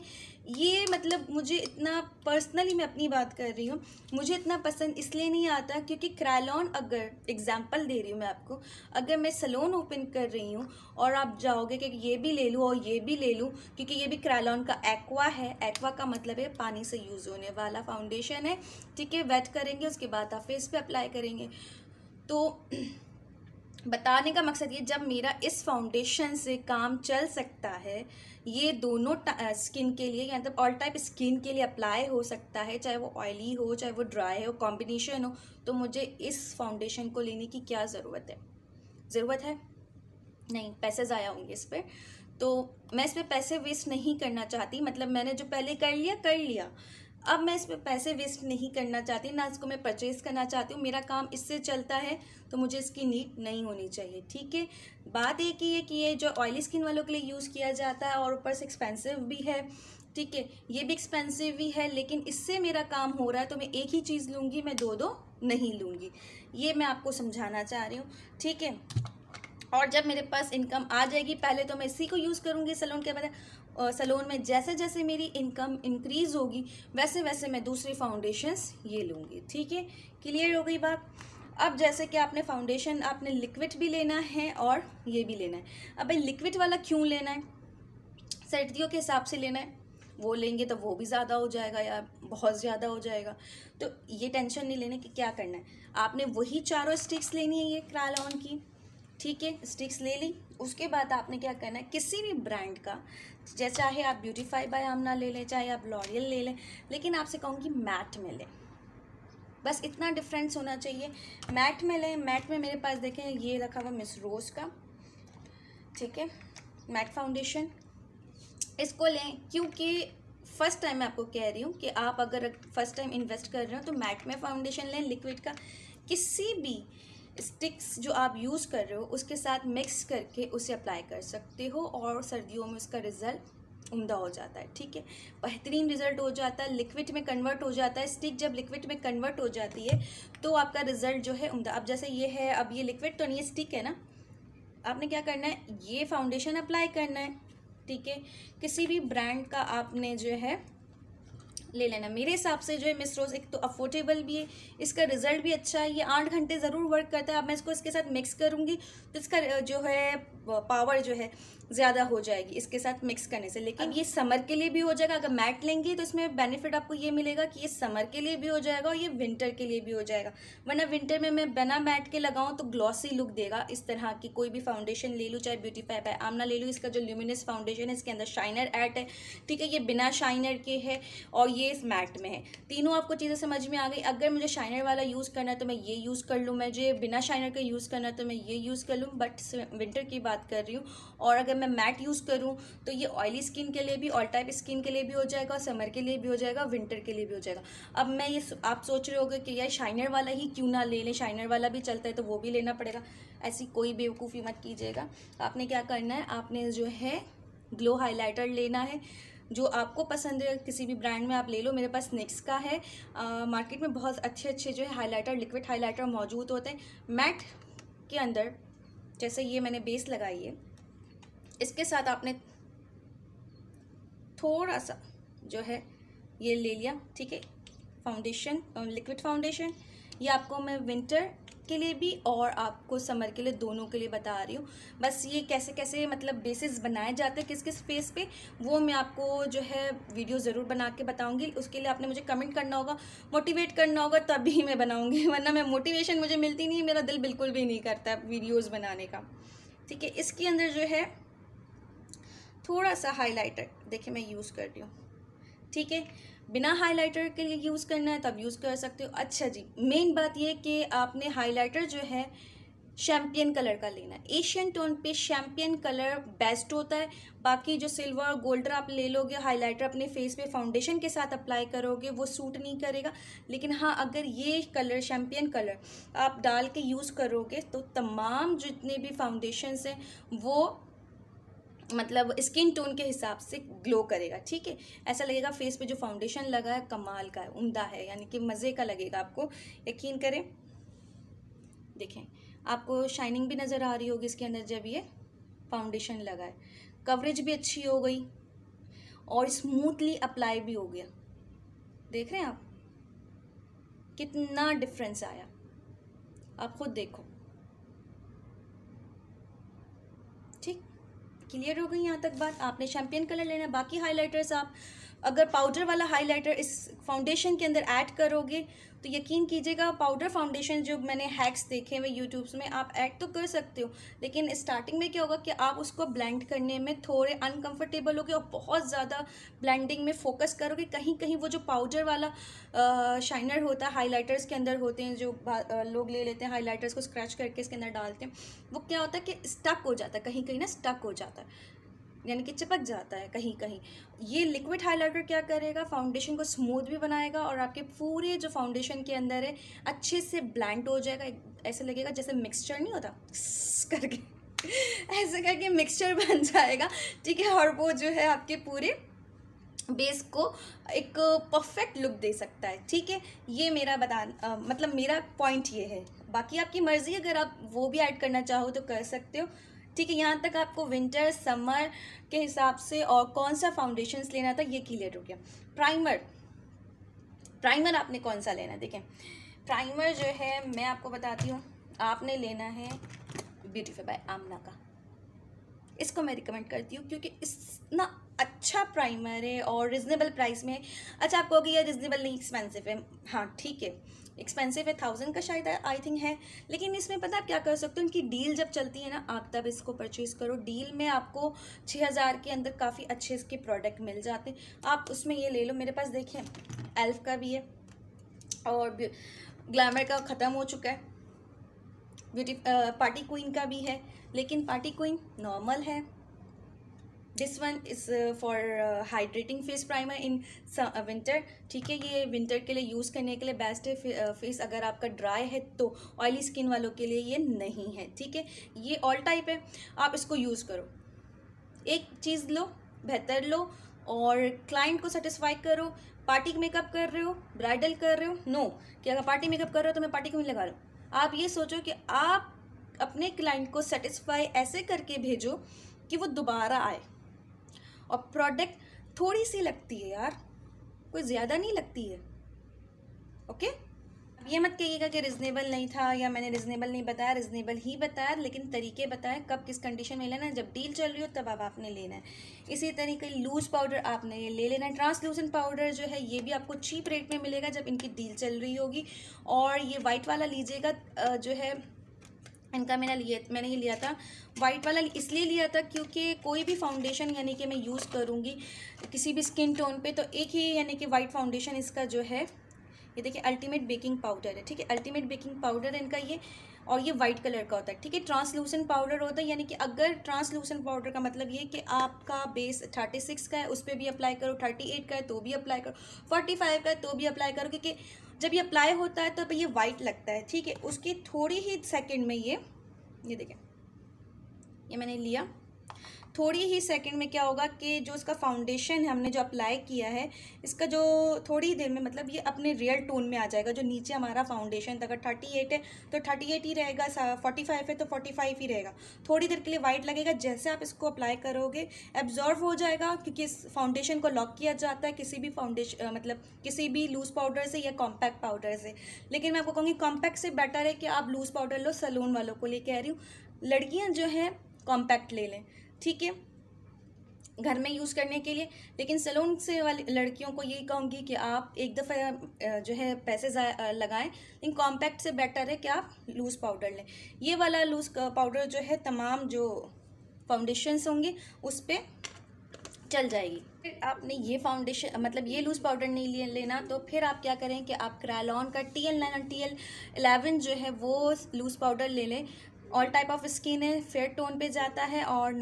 ये मतलब मुझे इतना, पर्सनली मैं अपनी बात कर रही हूँ, मुझे इतना पसंद इसलिए नहीं आता क्योंकि क्रायलॉन, अगर एग्जांपल दे रही हूँ मैं आपको, अगर मैं सैलून ओपन कर रही हूँ और आप जाओगे कि ये भी ले लूँ और ये भी ले लूँ, क्योंकि ये भी क्रायलॉन का एक्वा है। एक्वा का मतलब है पानी से यूज़ होने वाला फाउंडेशन है। ठीक है, वेट करेंगे उसके बाद आप फेस पे अप्लाई करेंगे। तो बताने का मकसद ये, जब मेरा इस फाउंडेशन से काम चल सकता है, ये दोनों स्किन के लिए, मतलब ऑल टाइप स्किन के लिए अप्लाई हो सकता है, चाहे वो ऑयली हो चाहे वो ड्राई हो, कॉम्बिनेशन हो, तो मुझे इस फाउंडेशन को लेने की क्या ज़रूरत है? ज़रूरत है नहीं, पैसे ज़ाया होंगे इस पर। तो मैं इस पर पैसे वेस्ट नहीं करना चाहती। मतलब मैंने जो पहले कर लिया, अब मैं इस पर पैसे वेस्ट नहीं करना चाहती, ना इसको मैं परचेज़ करना चाहती हूँ। मेरा काम इससे चलता है तो मुझे इसकी नीड नहीं होनी चाहिए। ठीक है, बात एक ही है कि ये जो ऑयली स्किन वालों के लिए यूज़ किया जाता है और ऊपर से एक्सपेंसिव भी है। ठीक है, ये भी एक्सपेंसिव भी है, लेकिन इससे मेरा काम हो रहा है तो मैं एक ही चीज़ लूँगी, मैं दो नहीं लूँगी। ये मैं आपको समझाना चाह रही हूँ। ठीक है, और जब मेरे पास इनकम आ जाएगी, पहले तो मैं इसी को यूज़ करूँगी सैलून के बाद, सैलून में जैसे जैसे मेरी इनकम इंक्रीज़ होगी वैसे वैसे मैं दूसरी फाउंडेशंस ये लूँगी। ठीक है, क्लियर हो गई बात। अब जैसे कि आपने फाउंडेशन, आपने लिक्विड भी लेना है और ये भी लेना है। अब भाई लिक्विड वाला क्यों लेना है? सर्दियों के हिसाब से लेना है, वो लेंगे तो वो भी ज़्यादा हो जाएगा या बहुत ज़्यादा हो जाएगा, तो ये टेंशन नहीं लेने की। क्या करना है, आपने वही चारों स्टिक्स लेनी है ये क्रायलॉन की। ठीक है, स्टिक्स ले ली, उसके बाद आपने क्या करना है, किसी भी ब्रांड का, जैसे चाहे आप ब्यूटीफाई बाय आमना ले लें, चाहे आप लॉरियल ले लें, लेकिन आपसे कहूँगी मैट में लें। बस इतना डिफरेंस होना चाहिए, मैट में लें। मैट में मेरे पास देखें ये रखा हुआ मिस रोज़ का, ठीक है, मैट फाउंडेशन, इसको लें। क्योंकि फ़र्स्ट टाइम मैं आपको कह रही हूँ कि आप अगर फर्स्ट टाइम इन्वेस्ट कर रहे हो तो मैट में फाउंडेशन लें लिक्विड का। किसी भी स्टिक्स जो आप यूज़ कर रहे हो उसके साथ मिक्स करके उसे अप्लाई कर सकते हो और सर्दियों में उसका रिज़ल्ट उम्दा हो जाता है। ठीक है, बेहतरीन रिज़ल्ट हो जाता है, लिक्विड में कन्वर्ट हो जाता है। स्टिक जब लिक्विड में कन्वर्ट हो जाती है तो आपका रिज़ल्ट जो है उम्दा। अब जैसे ये है, अब ये लिक्विड तो नहीं, ये स्टिक है ना, आपने क्या करना है, ये फाउंडेशन अप्लाई करना है। ठीक है, किसी भी ब्रांड का आपने जो है ले लेना। मेरे हिसाब से जो है मिस रोज़ एक तो अफोर्डेबल भी है, इसका रिज़ल्ट भी अच्छा है, ये 8 घंटे ज़रूर वर्क करता है। अब मैं इसको इसके साथ मिक्स करूँगी तो इसका जो है पावर जो है ज़्यादा हो जाएगी इसके साथ मिक्स करने से। लेकिन ये समर के लिए भी हो जाएगा, अगर मैट लेंगे तो इसमें बेनिफिट आपको ये मिलेगा कि ये समर के लिए भी हो जाएगा और ये विंटर के लिए भी हो जाएगा। वरना विंटर में मैं बिना मैट के लगाऊँ तो ग्लॉसी लुक देगा। इस तरह की कोई भी फाउंडेशन ले लूँ, चाहे ब्यूटीफाई बाय आमना ले लूँ, इसका जो ल्यूमिनस फाउंडेशन है इसके अंदर शाइनर ऐड है। ठीक है, ये बिना शाइनर के है और ये इस मैट में है। तीनों आपको चीज़ें समझ में आ गई। अगर मुझे शाइनर वाला यूज़ करना है तो मैं ये यूज़ कर लूँ, मुझे बिना शाइनर का यूज़ करना है तो मैं ये यूज़ कर लूँ, बट विंटर की बात कर रही हूँ। और अगर मैं मैट यूज़ करूँ तो ये ऑयली स्किन के लिए भी, ऑल टाइप स्किन के लिए भी हो जाएगा, समर के लिए भी हो जाएगा, विंटर के लिए भी हो जाएगा। अब मैं ये, आप सोच रहे होगे कि यार शाइनर वाला ही क्यों ना ले लें, शाइनर वाला भी चलता है तो वो भी लेना पड़ेगा। ऐसी कोई बेवकूफ़ी मत कीजिएगा। आपने क्या करना है, आपने जो है ग्लो हाइलाइटर लेना है जो आपको पसंद है, किसी भी ब्रांड में आप ले लो। मेरे पास निक्स का है। मार्केट में बहुत अच्छे अच्छे जो है हाइलाइटर, लिक्विड हाइलाइटर मौजूद होते हैं। मैट के अंदर जैसे ये मैंने बेस लगाई है, इसके साथ आपने थोड़ा सा जो है ये ले लिया, ठीक है, फाउंडेशन, लिक्विड फाउंडेशन। ये आपको मैं विंटर के लिए भी और आपको समर के लिए दोनों के लिए बता रही हूँ। बस ये कैसे कैसे मतलब बेसिस बनाए जाते हैं किस किस फेस पे, वो मैं आपको जो है वीडियो ज़रूर बना के बताऊँगी। उसके लिए आपने मुझे कमेंट करना होगा, मोटिवेट करना होगा, तभी मैं बनाऊँगी, वरना मैं मोटिवेशन मुझे मिलती नहीं है, मेरा दिल बिल्कुल भी नहीं करता वीडियोज़ बनाने का, ठीक है। इसके अंदर जो है थोड़ा सा हाईलाइटर देखिए मैं यूज़ कर रही हूँ, ठीक है। बिना हाइलाइटर के लिए यूज़ करना है तब यूज़ कर सकते हो। अच्छा जी, मेन बात ये कि आपने हाइलाइटर जो है शैम्पियन कलर का लेना है। एशियन टोन पे शैम्पियन कलर बेस्ट होता है। बाकी जो सिल्वर और गोल्डर आप ले लोगे हाइलाइटर अपने फेस पे फाउंडेशन के साथ अप्लाई करोगे वो सूट नहीं करेगा। लेकिन हाँ, अगर ये कलर शैम्पियन कलर आप डाल के यूज़ करोगे तो तमाम जितने भी फाउंडेशंस हैं वो मतलब स्किन टोन के हिसाब से ग्लो करेगा, ठीक है। ऐसा लगेगा फेस पे जो फाउंडेशन लगा है कमाल का है, उम्दा है, यानी कि मज़े का लगेगा आपको, यकीन करें। देखें आपको शाइनिंग भी नज़र आ रही होगी इसके अंदर जब ये फाउंडेशन लगा है। कवरेज भी अच्छी हो गई और स्मूथली अप्लाई भी हो गया। देख रहे हैं आप कितना डिफरेंस आया, आप खुद देखो, ठीक। क्लियर हो गई यहाँ तक बात। आपने शैम्पियन कलर लेना है। बाकी हाइलाइटर्स आप अगर पाउडर वाला हाइलाइटर इस फाउंडेशन के अंदर ऐड करोगे तो यकीन कीजिएगा पाउडर फाउंडेशन जो मैंने हैक्स देखे हुए यूट्यूब्स में आप ऐड तो कर सकते हो, लेकिन स्टार्टिंग में क्या होगा कि आप उसको ब्लेंड करने में थोड़े अनकंफर्टेबल होगे और बहुत ज़्यादा ब्लेंडिंग में फोकस करोगे। कहीं कहीं वो जो पाउडर वाला शाइनर होता है हाइलाइटर्स के अंदर होते हैं जो लोग ले लेते हैं हाइलाइटर्स को स्क्रैच करके इसके अंदर डालते हैं, वो क्या होता है कि स्टक हो जाता है, कहीं कहीं ना स्टक हो जाता है, यानी कि चिपक जाता है कहीं कहीं। ये लिक्विड हाइलाइटर क्या करेगा, फाउंडेशन को स्मूथ भी बनाएगा और आपके पूरे जो फाउंडेशन के अंदर है अच्छे से ब्लेंड हो जाएगा। ऐसे लगेगा जैसे मिक्सचर नहीं होता करके ऐसे करके मिक्सचर बन जाएगा, ठीक है। और वो जो है आपके पूरे बेस को एक परफेक्ट लुक दे सकता है, ठीक है। ये मेरा मतलब मेरा पॉइंट ये है। बाकी आपकी मर्ज़ी, अगर आप वो भी ऐड करना चाहो तो कर सकते हो, ठीक है। यहाँ तक आपको विंटर समर के हिसाब से और कौन सा फाउंडेशंस लेना था ये क्लियर हो गया। प्राइमर आपने कौन सा लेना है, देखें प्राइमर जो है मैं आपको बताती हूँ, आपने लेना है ब्यूटीफाई बाय आमना का। इसको मैं रिकमेंड करती हूँ क्योंकि इतना अच्छा प्राइमर है और रिजनेबल प्राइस में है। अच्छा आप कहोगे यार रिजनेबल नहीं एक्सपेंसिव है, हाँ ठीक है एक्सपेंसिव है, 1000 का शायद आई थिंक है, लेकिन इसमें पता आप क्या कर सकते हो, इनकी डील जब चलती है ना आप तब इसको परचेज़ करो। डील में आपको 6000 के अंदर काफ़ी अच्छे इसके प्रोडक्ट मिल जाते हैं, आप उसमें ये ले लो। मेरे पास देखिए एल्फ का भी है और ग्लैमर का ख़त्म हो चुका है, पार्टी क्वीन का भी है, लेकिन पार्टी क्वीन नॉर्मल है। This one is for hydrating face primer in winter, ठीक है। ये विंटर के लिए यूज़ करने के लिए बेस्ट है। फेस अगर आपका ड्राई है तो ऑयली स्किन वालों के लिए ये नहीं है, ठीक है। ये ऑल टाइप है, आप इसको यूज़ करो, एक चीज़ लो बेहतर लो और क्लाइंट को सेटिस्फाई करो। पार्टी मेकअप कर रहे हो, ब्राइडल कर रहे हो, नो कि अगर पार्टी मेकअप कर रहे हो तो मैं पार्टी क्वीन लगा लूँ। आप ये सोचो कि आप अपने क्लाइंट को सेटिस्फाई ऐसे करके भेजो कि वो दोबारा आए। और प्रोडक्ट थोड़ी सी लगती है यार, कोई ज़्यादा नहीं लगती है, ओके। अब ये मत कहिएगा कि रिजनेबल नहीं था या मैंने रिजनेबल नहीं बताया, रिजनेबल ही बताया, लेकिन तरीके बताएं कब किस कंडीशन में लेना है। जब डील चल रही हो तब अब आपने लेना है। इसी तरीके लूज़ पाउडर आपने ये ले लेना है। ट्रांसलूसेंट पाउडर जो है ये भी आपको चीप रेट में मिलेगा जब इनकी डील चल रही होगी। और ये वाइट वाला लीजिएगा जो है इनका मैंने ये लिया था वाइट वाला, इसलिए लिया था क्योंकि कोई भी फाउंडेशन यानी कि मैं यूज़ करूँगी किसी भी स्किन टोन पे तो एक ही यानी कि वाइट फाउंडेशन इसका जो है ये देखिए अल्टीमेट बेकिंग पाउडर है, ठीक है। अल्टीमेट बेकिंग पाउडर इनका ये, और ये वाइट कलर का होता है, ठीक है। ट्रांसलूसेंट पाउडर होता है, यानी कि अगर ट्रांसलूसेंट पाउडर का मतलब ये कि आपका बेस 36 का है उस पर भी अप्लाई करो, 38 का है तो भी अप्लाई करो, 45 का है तो भी अप्लाई करो, क्योंकि जब ये अप्लाई होता है तो ये वाइट लगता है, ठीक है। उसकी थोड़ी ही सेकेंड में ये देखें ये मैंने लिया, थोड़ी ही सेकंड में क्या होगा कि जो इसका फाउंडेशन है हमने जो अप्लाई किया है, इसका जो थोड़ी देर में मतलब ये अपने रियल टोन में आ जाएगा। जो नीचे हमारा फाउंडेशन था, अगर 38 है तो 38 ही रहेगा, 45 है तो 45 ही रहेगा। थोड़ी देर के लिए वाइट लगेगा, जैसे आप इसको अप्लाई करोगे एब्जॉर्व हो जाएगा, क्योंकि इस फाउंडेशन को लॉक किया जाता है किसी भी फाउंडेशन मतलब किसी भी लूज़ पाउडर से या कॉम्पैक्ट पाउडर से। लेकिन मैं आपको कहूँगी कॉम्पैक्ट से बेटर है कि आप लूज़ पाउडर लो, सैलून वालों को लिए कह रही हूँ। लड़कियाँ जो हैं कॉम्पैक्ट ले लें, ठीक है, घर में यूज़ करने के लिए। लेकिन सैलून से वाली लड़कियों को यही कहूँगी कि आप एक दफ़ा जो है पैसे लगाएं, लेकिन कॉम्पैक्ट से बेटर है कि आप लूज़ पाउडर लें। ये वाला लूज़ पाउडर जो है तमाम जो फाउंडेशंस होंगे उस पर चल जाएगी। फिर आपने ये फाउंडेशन मतलब ये लूज़ पाउडर नहीं लेना, तो फिर आप क्या करें कि आप क्रायलॉन का TL11 जो है वो लूज़ पाउडर ले लें। ऑल टाइप ऑफ स्किन है, फेयर टोन पे जाता है और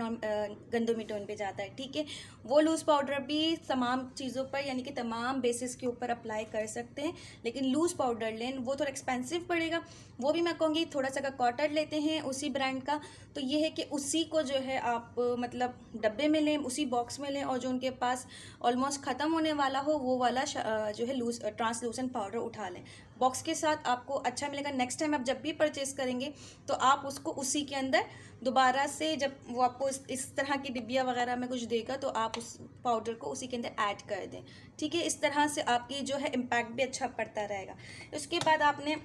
गंदोमी टोन पे जाता है, ठीक है। वो लूज़ पाउडर भी तमाम चीज़ों पर यानी कि तमाम बेसिस के ऊपर अप्लाई कर सकते हैं। लेकिन लूज़ पाउडर लें, वो थोड़ा एक्सपेंसिव पड़ेगा। वो भी मैं कहूँगी थोड़ा सा का कॉटन लेते हैं उसी ब्रांड का, तो ये है कि उसी को जो है आप मतलब डब्बे में लें, उसी बॉक्स में लें, और जो उनके पास ऑलमोस्ट ख़त्म होने वाला हो वो वाला जो है लूज ट्रांसलूसेंट पाउडर उठा लें। बॉक्स के साथ आपको अच्छा मिलेगा। नेक्स्ट टाइम आप जब भी परचेज़ करेंगे तो आप उसको उसी के अंदर दोबारा से, जब वो आपको इस तरह की डिब्बिया वगैरह में कुछ देगा तो आप उस पाउडर को उसी के अंदर ऐड कर दें, ठीक है। इस तरह से आपकी जो है इम्पैक्ट भी अच्छा पड़ता रहेगा। उसके बाद आपने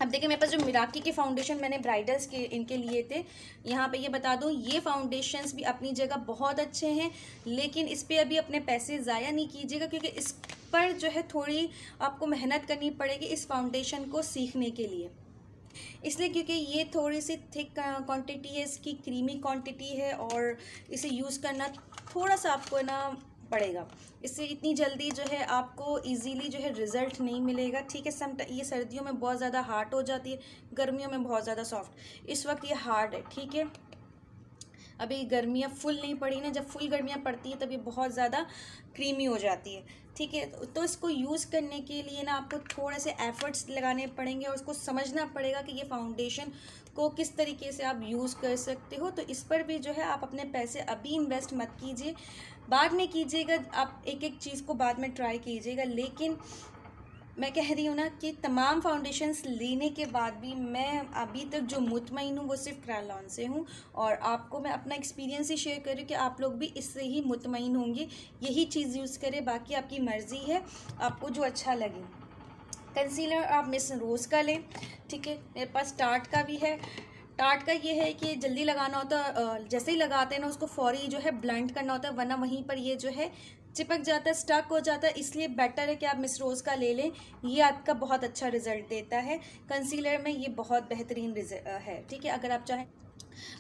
अब देखिए मेरे पास जो मिराकी के फाउंडेशन मैंने ब्राइडल्स के इनके लिए थे, यहाँ पे ये बता दूँ ये फाउंडेशंस भी अपनी जगह बहुत अच्छे हैं, लेकिन इस पर अभी अपने पैसे ज़ाया नहीं कीजिएगा, क्योंकि इस पर जो है थोड़ी आपको मेहनत करनी पड़ेगी इस फाउंडेशन को सीखने के लिए। इसलिए क्योंकि ये थोड़ी सी थिक क्वांटिटी है, इसकी क्रीमी क्वांटिटी है, और इसे यूज़ करना थोड़ा सा आपको ना पड़ेगा। इससे इतनी जल्दी जो है आपको इजीली जो है रिज़ल्ट नहीं मिलेगा, ठीक है। ये सर्दियों में बहुत ज़्यादा हार्ड हो जाती है, गर्मियों में बहुत ज़्यादा सॉफ्ट। इस वक्त ये हार्ड है, ठीक है। अभी गर्मियाँ फुल नहीं पड़ी ना, जब फुल गर्मियाँ पड़ती है तब ये बहुत ज़्यादा क्रीमी हो जाती है, ठीक है। तो इसको यूज़ करने के लिए ना आपको थोड़े से एफ़र्ट्स लगाने पड़ेंगे और उसको समझना पड़ेगा कि ये फाउंडेशन को किस तरीके से आप यूज़ कर सकते हो। तो इस पर भी जो है आप अपने पैसे अभी इन्वेस्ट मत कीजिए, बाद में कीजिएगा। आप एक एक चीज़ को बाद में ट्राई कीजिएगा। लेकिन मैं कह रही हूँ ना कि तमाम फाउंडेशंस लेने के बाद भी मैं अभी तक जो मुतमईन हूँ वो सिर्फ क्रायलॉन से हूँ, और आपको मैं अपना एक्सपीरियंस ही शेयर कर रही हूँ कि आप लोग भी इससे ही मुतमईन होंगे। यही चीज़ यूज़ करें, बाकी आपकी मर्ज़ी है, आपको जो अच्छा लगे। कंसीलर आप मिस रोज़ का लें, ठीक है। मेरे पास टार्ट का भी है। टार्ट का ये है कि जल्दी लगाना होता है, जैसे ही लगाते हैं ना उसको फौरी जो है ब्लेंड करना होता है, वरना वहीं पर ये जो है चिपक जाता है, स्टक हो जाता है। इसलिए बेटर है कि आप मिस रोज़ का ले लें, ये आपका बहुत अच्छा रिज़ल्ट देता है। कंसीलर में ये बहुत बेहतरीन है, ठीक है। अगर आप चाहें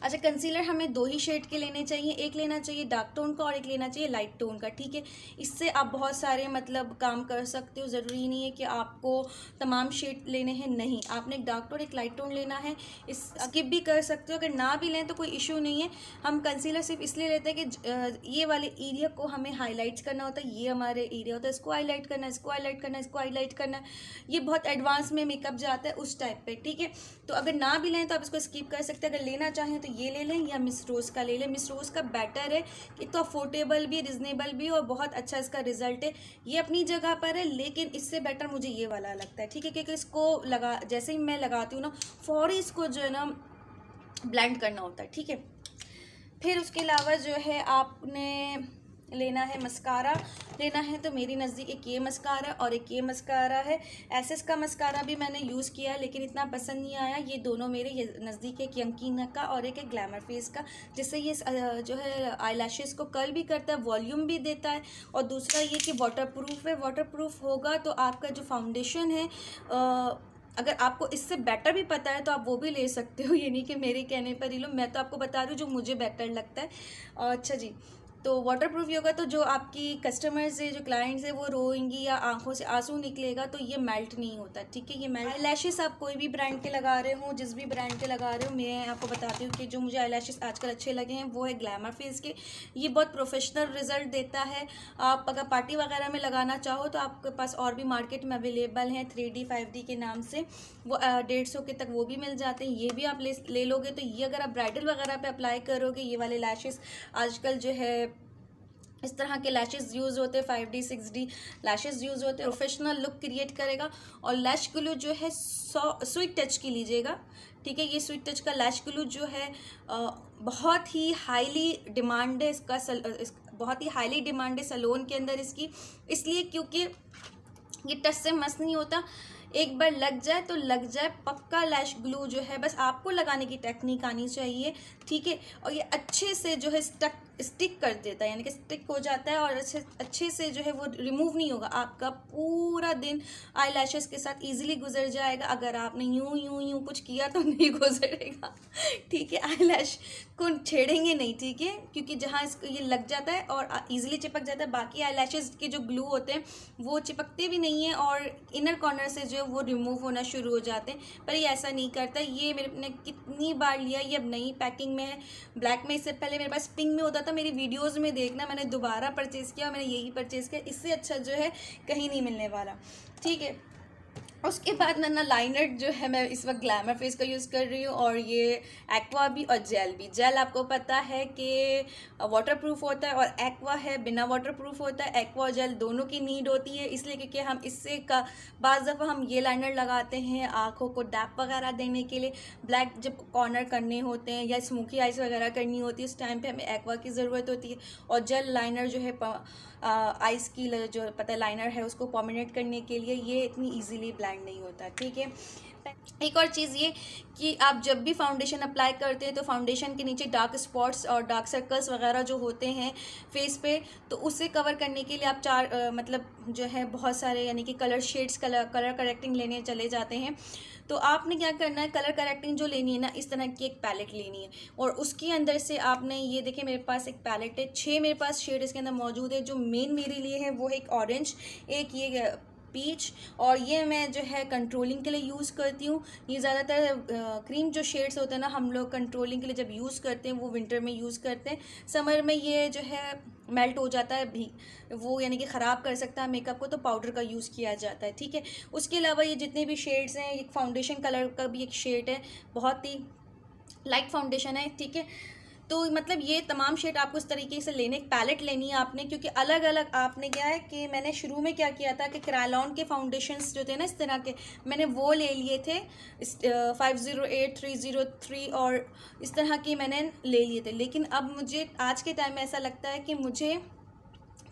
अच्छा, कंसीलर हमें 2 ही शेड के लेने चाहिए, एक लेना चाहिए डार्क टोन का और एक लेना चाहिए लाइट टोन का, ठीक है। इससे आप बहुत सारे मतलब काम कर सकते हो, ज़रूरी नहीं है कि आपको तमाम शेड लेने हैं, नहीं, आपने एक डार्क टोन एक लाइट टोन लेना है। इस स्किप भी कर सकते हो, अगर ना भी लें तो कोई इशू नहीं है। हम कंसीलर सिर्फ इसलिए लेते हैं कि ये वाले एरिया को हमें हाईलाइट्स करना होता है, ये हमारे एरिया होता है, इसको हाईलाइट करना है, इसको हाईलाइट करना है, इसको हाईलाइट करना है। ये बहुत एडवांस में मेकअप जाता है उस टाइप पे, ठीक है। तो अगर ना भी लें तो आप इसको स्किप कर सकते हैं। अगर लेना चाहें तो ये ले लें या मिस रोज़ का ले लें। मिस रोज़ का बेटर है, एक तो अफोर्डेबल भी, रिजनेबल भी और बहुत अच्छा इसका रिजल्ट है। ये अपनी जगह पर है, लेकिन इससे बेटर मुझे ये वाला लगता है, ठीक है। क्योंकि इसको जैसे ही मैं लगाती हूँ ना फौरी इसको जो है ना ब्लेंड करना होता है, ठीक है। फिर उसके अलावा जो है आपने लेना है मस्कारा लेना है, तो मेरी नज़दीक एक ये मस्कारा और एक ये मस्कारा है। एसेस का मस्कारा भी मैंने यूज़ किया है लेकिन इतना पसंद नहीं आया। ये दोनों मेरे ये नज़दीक एक यंकीना का और एक ग्लैमर फेस का, जिससे ये जो है आई लैशेस को कर्ल भी करता है, वॉल्यूम भी देता है, और दूसरा ये कि वाटरप्रूफ है। वाटरप्रूफ होगा तो आपका जो फाउंडेशन है अगर आपको इससे बेटर भी पता है तो आप वो भी ले सकते हो, ये नहीं कि मेरे कहने पर ही लो। मैं तो आपको बता रही हूँ जो मुझे बेटर लगता है। अच्छा जी, तो वाटरप्रूफ होगा तो जो आपकी कस्टमर्स है, जो क्लाइंट्स है, वो रोएंगी या आंखों से आंसू निकलेगा तो ये मेल्ट नहीं होता, ठीक है। ये मेल्ट आई लैशेस आप कोई भी ब्रांड के लगा रहे हो, जिस भी ब्रांड के लगा रहे हो, मैं आपको बताती हूँ कि जो मुझे आई लैशेस आजकल अच्छे लगे हैं वो है ग्लैमर फेस के। ये बहुत प्रोफेशनल रिजल्ट देता है। आप अगर पार्टी वगैरह में लगाना चाहो तो आपके पास और भी मार्केट में अवेलेबल हैं 3D 5D के नाम से, वो 150 के तक वो भी मिल जाते हैं। ये भी आप ले लोगे तो ये अगर आप ब्राइडल वगैरह पे अप्लाई करोगे, ये वाले लैशेस आजकल जो है इस तरह के लैशेस यूज़ होते हैं, 5D 6D लैशेस यूज़ होते हैं, प्रोफेशनल लुक क्रिएट करेगा। और लैश ग्लू जो है स्वीट टच की लीजिएगा, ठीक है। ये स्वीट टच का लैश ग्लू जो है बहुत ही हाईली डिमांड है इसका, बहुत ही हाईली डिमांड है सैलून के अंदर इसकी, इसलिए क्योंकि ये टच से मस नहीं होता, एक बार लग जाए तो लग जाए पक्का। लैश ग्लू जो है बस आपको लगाने की टेक्निक आनी चाहिए, ठीक है। और ये अच्छे से जो है स्टिक कर देता है, यानी कि स्टिक हो जाता है और अच्छे से जो है वो रिमूव नहीं होगा। आपका पूरा दिन आई लैशेस के साथ इजीली गुजर जाएगा। अगर आपने यूं यूं यूं कुछ किया तो नहीं गुजरेगा, ठीक है। आई लैश को छेड़ेंगे नहीं, ठीक है, क्योंकि जहाँ इसको ये लग जाता है और ईजिली चिपक जाता है। बाकी आई लैशेस के जो ग्लू होते हैं वो चिपकते भी नहीं हैं और इनर कॉर्नर से जो है वो रिमूव होना शुरू हो जाते हैं, पर ये ऐसा नहीं करता। ये मैंने कितनी बार लिया, ये अब नई पैकिंग में है, ब्लैक में। इससे पहले मेरे पास पिंक में होता था, मेरी वीडियोस में देखना, मैंने दोबारा परचेज़ किया और मैंने यही परचेज़ किया। इससे अच्छा जो है कहीं नहीं मिलने वाला, ठीक है। उसके बाद ना लाइनर जो है मैं इस वक्त ग्लैमर फेस का यूज़ कर रही हूँ, और ये एक्वा भी और जेल भी। जेल आपको पता है कि वाटरप्रूफ होता है और एक्वा है बिना वाटरप्रूफ होता है। एक्वा और जेल दोनों की नीड होती है, इसलिए क्योंकि हम इससे का बाज़ दफ़ा हम ये लाइनर लगाते हैं आँखों को डैप वगैरह देने के लिए, ब्लैक जब कॉर्नर करने होते हैं या स्मोकी आइज वगैरह करनी होती है, उस टाइम पे हमें एक्वा की ज़रूरत होती है। और जेल लाइनर जो है आइस की जो पता है लाइनर है उसको परमानेंट करने के लिए, ये इतनी इजीली ब्लेंड नहीं होता, ठीक है। एक और चीज़ ये कि आप जब भी फाउंडेशन अप्लाई करते हैं तो फाउंडेशन के नीचे डार्क स्पॉट्स और डार्क सर्कल्स वगैरह जो होते हैं फेस पे, तो उसे कवर करने के लिए आप मतलब जो है बहुत सारे यानी कि कलर शेड्स कलर करेक्टिंग लेने चले जाते हैं। तो आपने क्या करना है, कलर करेक्टिंग जो लेनी है ना, इस तरह की एक पैलेट लेनी है और उसके अंदर से आपने ये देखिए मेरे पास एक पैलेट है, 6 मेरे पास शेड इसके अंदर मौजूद है। जो मेन मेरे लिए है वो एक ऑरेंज, एक ये पीच, और ये मैं जो है कंट्रोलिंग के लिए यूज़ करती हूँ। ये ज़्यादातर क्रीम जो शेड्स होते हैं ना, हम लोग कंट्रोलिंग के लिए जब यूज़ करते हैं वो विंटर में यूज़ करते हैं। समर में ये जो है मेल्ट हो जाता है भी, वो यानी कि ख़राब कर सकता है मेकअप को, तो पाउडर का यूज़ किया जाता है, ठीक है। उसके अलावा ये जितने भी शेड्स हैं, एक फाउंडेशन कलर का भी एक शेड है, बहुत ही लाइट फाउंडेशन है, ठीक है। तो मतलब ये तमाम शेड आपको इस तरीके से लेने, एक पैलेट लेनी है आपने, क्योंकि अलग अलग आपने क्या है कि मैंने शुरू में क्या किया था कि क्रायलॉन के फाउंडेशंस जो थे ना इस तरह के, मैंने वो ले लिए थे 508, 303 और इस तरह के मैंने ले लिए थे। लेकिन अब मुझे आज के टाइम में ऐसा लगता है कि मुझे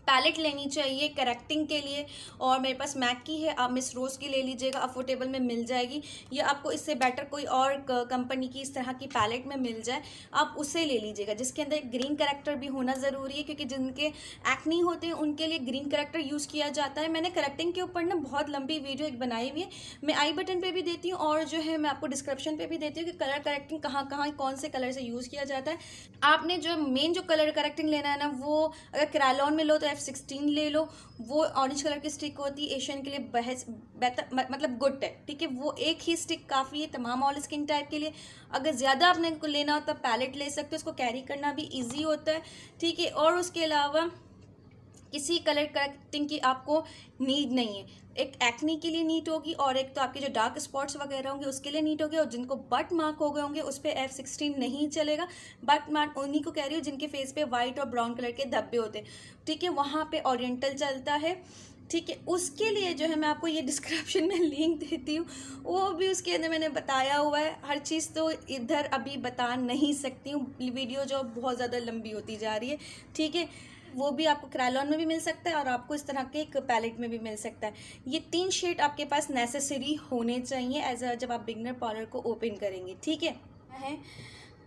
पैलेट लेनी चाहिए करेक्टिंग के लिए, और मेरे पास मैक की है, आप मिस रोज़ की ले लीजिएगा, अफोर्डेबल में मिल जाएगी, या आपको इससे बेटर कोई और कंपनी की इस तरह की पैलेट में मिल जाए आप उसे ले लीजिएगा, जिसके अंदर ग्रीन करेक्टर भी होना ज़रूरी है, क्योंकि जिनके एक्नी होते हैं उनके लिए ग्रीन करेक्टर यूज़ किया जाता है। मैंने करेक्टिंग के ऊपर ना बहुत लंबी वीडियो एक बनाई हुई है, मैं आई बटन पर भी देती हूँ और जो है मैं आपको डिस्क्रिप्शन पर भी देती हूँ कि कलर करेक्टिंग कहाँ कहाँ कौन से कलर से यूज़ किया जाता है। आपने जो मेन जो कलर करेक्टिंग लेना है ना, वो अगर क्रायलॉन में लो तो F16 ले लो, वो ऑरेंज कलर की स्टिक होती है, एशियन के लिए बेहतर मतलब गुड है, ठीक है। वो एक ही स्टिक काफ़ी है तमाम ऑल स्किन टाइप के लिए। अगर ज़्यादा आपने को लेना हो तो पैलेट ले सकते हो, उसको कैरी करना भी इजी होता है, ठीक है। और उसके अलावा किसी कलर करेक्टिंग की आपको नीड नहीं है, एक एक्नी के लिए नीड होगी और एक तो आपके जो डार्क स्पॉट्स वगैरह होंगे उसके लिए नीड होगी, और जिनको बट मार्क हो गए होंगे उस पर F16 नहीं चलेगा। बट मार्क उन्हीं को कह रही हूँ जिनके फेस पे वाइट और ब्राउन कलर के धब्बे होते हैं, ठीक है, वहाँ पे ओरिएंटल चलता है, ठीक है। उसके लिए जो है मैं आपको ये डिस्क्रिप्शन में लिंक देती हूँ, वो भी उसके अंदर मैंने बताया हुआ है। हर चीज़ तो इधर अभी बता नहीं सकती हूँ, वीडियो जो बहुत ज़्यादा लंबी होती जा रही है, ठीक है। वो भी आपको क्रायलॉन में भी मिल सकता है और आपको इस तरह के एक पैलेट में भी मिल सकता है। ये 3 शेड आपके पास नेसेसरी होने चाहिए एज अ जब आप बिगनर पार्लर को ओपन करेंगे, ठीक है।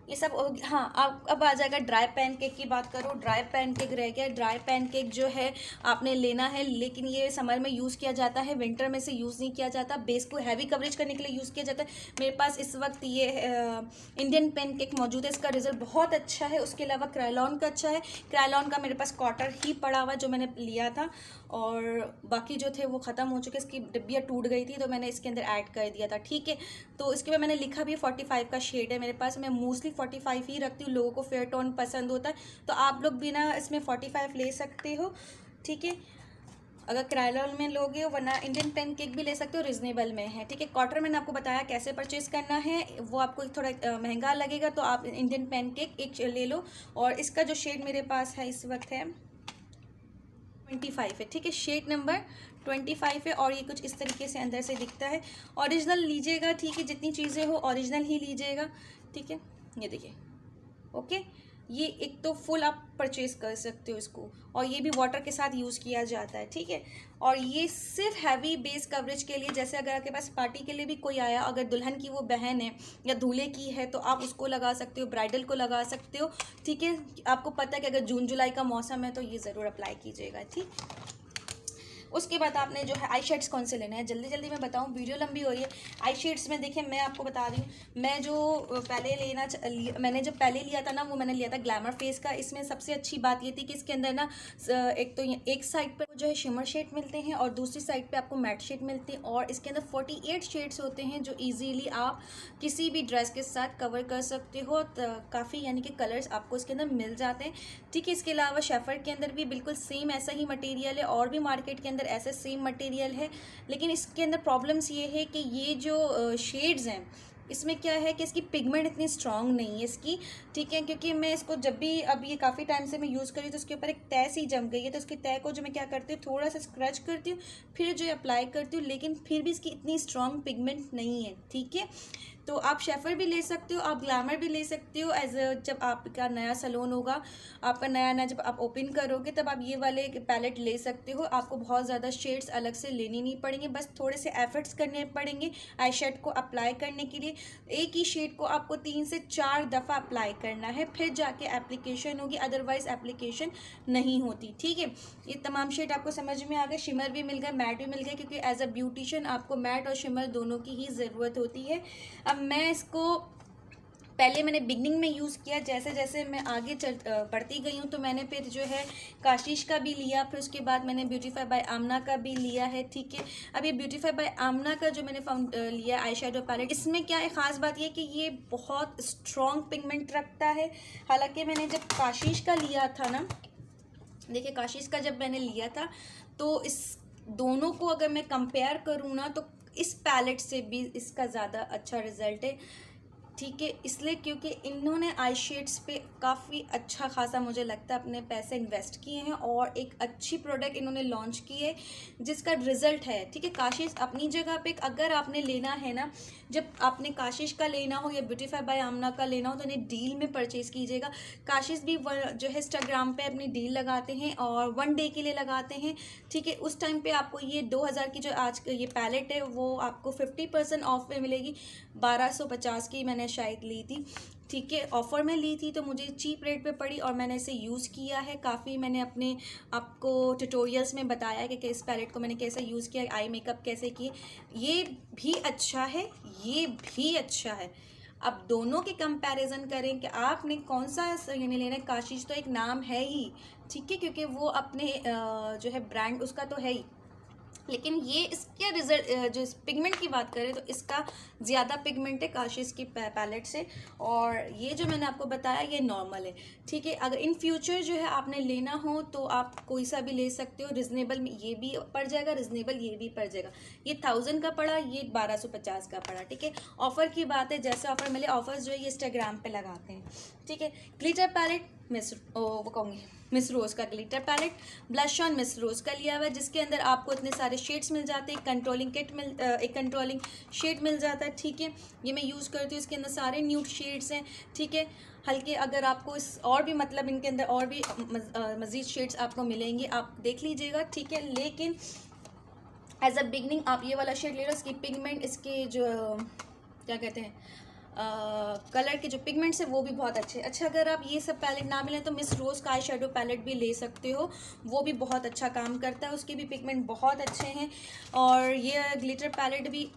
ये सब हाँ। अब आ जाएगा ड्राई पैनकेक की बात करो। ड्राई पैनकेक रह गया। ड्राई पैनकेक जो है आपने लेना है, लेकिन ये समर में यूज़ किया जाता है, विंटर में से यूज़ नहीं किया जाता। बेस को हैवी कवरेज करने के लिए यूज़ किया जाता है। मेरे पास इस वक्त ये इंडियन पैनकेक मौजूद है, इसका रिजल्ट बहुत अच्छा है। उसके अलावा क्रायलॉन का अच्छा है। क्रायलॉन का मेरे पास क्वार्टर ही पड़ा हुआ जो मैंने लिया था, और बाकी जो थे वो ख़त्म हो चुके, इसकी डिब्बियाँ टूट गई थी तो मैंने इसके अंदर ऐड कर दिया था, ठीक है। तो इसके बाद मैंने लिखा भी 45 का शेड है मेरे पास। मैं मोस्टली 45 ही रखती हूँ, लोगों को फेयर टोन पसंद होता है, तो आप लोग भी ना इसमें 45 ले सकते हो, ठीक है, अगर क्रायलॉन में लोगे हो, वरना इंडियन पैनकेक भी ले सकते हो, रिजनेबल में है, ठीक है। क्वार्टर मैंने आपको बताया कैसे परचेज़ करना है, वो आपको थोड़ा महंगा लगेगा, तो आप इंडियन पैनकेक एक ले लो। और इसका जो शेड मेरे पास है इस वक्त है 25 है, ठीक है, शेड नंबर 25 है। और ये कुछ इस तरीके से अंदर से दिखता है। ओरिजिनल लीजिएगा, ठीक है, जितनी चीज़ें हो ओरिजिनल ही लीजिएगा, ठीक है। ये देखिए, ओके, ये एक तो फुल आप परचेज कर सकते हो इसको, और ये भी वाटर के साथ यूज़ किया जाता है, ठीक है। और ये सिर्फ हैवी बेस कवरेज के लिए, जैसे अगर आपके पास पार्टी के लिए भी कोई आया, अगर दुल्हन की वो बहन है या दूल्हे की है, तो आप उसको लगा सकते हो, ब्राइडल को लगा सकते हो, ठीक है। आपको पता है कि अगर जून जुलाई का मौसम है तो ये ज़रूर अप्लाई कीजिएगा, ठीक। उसके बाद आपने जो है आई शेड्स कौन से लेने हैं, जल्दी जल्दी मैं बताऊं, वीडियो लंबी हो रही है। आई शेड्स में देखिए, मैं आपको बता रही हूँ, मैं जो मैंने जब पहले लिया था ना, वो मैंने लिया था ग्लैमर फेस का। इसमें सबसे अच्छी बात ये थी कि इसके अंदर ना एक तो एक साइड पर जो है शिमर शेड मिलते हैं, और दूसरी साइड पे आपको मैट शेड मिलते हैं, और इसके अंदर 48 शेड्स होते हैं जो ईजीली आप किसी भी ड्रेस के साथ कवर कर सकते हो। काफ़ी यानी कि कलर्स आपको इसके अंदर मिल जाते हैं, ठीक है। इसके अलावा शेफर के अंदर भी बिल्कुल सेम ऐसा ही मटेरियल है, और भी मार्केट के अंदर ऐसे सेम मटेरियल है, लेकिन इसके अंदर प्रॉब्लम्स ये है कि ये जो शेड्स हैं, इसमें क्या है कि इसकी पिगमेंट इतनी स्ट्रांग नहीं है इसकी, ठीक है। क्योंकि मैं इसको जब भी, अब ये काफ़ी टाइम से मैं यूज़ कर रही हूँ, तो उसके ऊपर एक तय सी जम गई है, तो उसकी तय को जो मैं क्या करती हूँ, थोड़ा सा स्क्रच करती हूँ, फिर जो अप्लाई करती हूँ, लेकिन फिर भी इसकी इतनी स्ट्रांग पिगमेंट नहीं है, ठीक है। तो आप शेफर भी ले सकते हो, आप ग्लैमर भी ले सकते हो। जब आपका नया सैलून होगा, आपका नया जब आप ओपन करोगे, तब आप ये वाले पैलेट ले सकते हो। आपको बहुत ज़्यादा शेड्स अलग से लेनी नहीं पड़ेंगे, बस थोड़े से एफर्ट्स करने पड़ेंगे आई शेड को अप्लाई करने के लिए। एक ही शेड को आपको 3 से 4 दफ़ा अप्लाई करना है, फिर जाके एप्लीकेशन होगी, अदरवाइज एप्लीकेशन नहीं होती, ठीक है। ये तमाम शेड आपको समझ में आ गए, शिमर भी मिल गए, मैट भी मिल गए, क्योंकि एज अ ब्यूटिशियन आपको मैट और शिमर दोनों की ही ज़रूरत होती है। अब मैं इसको पहले मैंने बिगनिंग में यूज़ किया, जैसे जैसे मैं आगे बढ़ती गई हूँ, तो मैंने फिर जो है काशिश का भी लिया, फिर उसके बाद मैंने ब्यूटीफाई बाय आमना का भी लिया है, ठीक है। अब ये ब्यूटीफाई बाय आमना का जो मैंने लिया आई शेडो पैलेट, इसमें क्या है ख़ास बात ये कि ये बहुत स्ट्रॉन्ग पिगमेंट रखता है। हालांकि मैंने जब काशिश का लिया था ना, देखिए काशिश का जब मैंने लिया था, तो इस दोनों को अगर मैं कंपेयर करूँ ना, तो इस पैलेट से भी इसका ज़्यादा अच्छा रिज़ल्ट है, ठीक है। इसलिए क्योंकि इन्होंने आई शेड्स पे काफ़ी अच्छा खासा मुझे लगता है अपने पैसे इन्वेस्ट किए हैं, और एक अच्छी प्रोडक्ट इन्होंने लॉन्च की है जिसका रिज़ल्ट है, ठीक है। काशिश अपनी जगह पे, अगर आपने लेना है ना, जब आपने काशिश का लेना हो या ब्यूटीफाई बाय आमना का लेना हो, तो इन्हें डील में परचेज़ कीजिएगा। काशिश भी जो है इंस्टाग्राम पे अपनी डील लगाते हैं, और 1 डे के लिए लगाते हैं, ठीक है। उस टाइम पे आपको ये 2000 की जो आज ये पैलेट है, वो आपको 50% ऑफ में मिलेगी। 1250 की मैंने शायद ली थी, ठीक है, ऑफ़र में ली थी, तो मुझे चीप रेट पे पड़ी, और मैंने इसे यूज़ किया है काफ़ी। मैंने अपने आपको ट्यूटोरियल्स में बताया है कि इस पैलेट को मैंने कैसे यूज़ किया, आई मेकअप कैसे किए। ये भी अच्छा है, ये भी अच्छा है। अब दोनों के कंपैरिजन करें कि आपने कौन सा यानी लेना है। काशिश तो एक नाम है ही, ठीक है, क्योंकि वो अपने जो है ब्रांड उसका तो है ही, लेकिन ये इसके रिजल्ट जो पिगमेंट की बात करें, तो इसका ज़्यादा पिगमेंट है काशिश की पैलेट से, और ये जो मैंने आपको बताया ये नॉर्मल है, ठीक है। अगर इन फ्यूचर जो है आपने लेना हो, तो आप कोई सा भी ले सकते हो, रिजनेबल में ये भी पड़ जाएगा, रिजनेबल ये भी पड़ जाएगा। ये 1000 का पड़ा, ये 1250 का पड़ा, ठीक है। ऑफ़र की बात है, जैसे ऑफ़र मिले, ऑफर्स जो है ये इंस्टाग्राम पे लगाते हैं, ठीक है। ग्लिटर पैलेट वो कहूँगी मिस रोज़ का glitter palette, blush on Miss Rose का लिया हुआ है, जिसके अंदर आपको इतने सारे शेड्स मिल जाते हैं, एक कंट्रोलिंग शेड मिल जाता है, ठीक है। ये मैं यूज़ करती हूँ, इसके अंदर सारे न्यूड शेड्स हैं, ठीक है। हल्के अगर आपको इस और भी मतलब इनके अंदर और भी मज़ीद शेड्स आपको मिलेंगे, आप देख लीजिएगा, ठीक है। लेकिन एज अ बिगनिंग आप ये वाला शेड ले लो, इसकी पिगमेंट, इसके जो क्या कहते हैं कलर के जो पिगमेंट्स है वो भी बहुत अच्छे। अच्छा, अगर आप ये सब पैलेट ना मिले तो मिस रोज़ का आई शेडो पैलेट भी ले सकते हो, वो भी बहुत अच्छा काम करता है, उसके भी पिगमेंट बहुत अच्छे हैं। और ये ग्लिटर पैलेट भी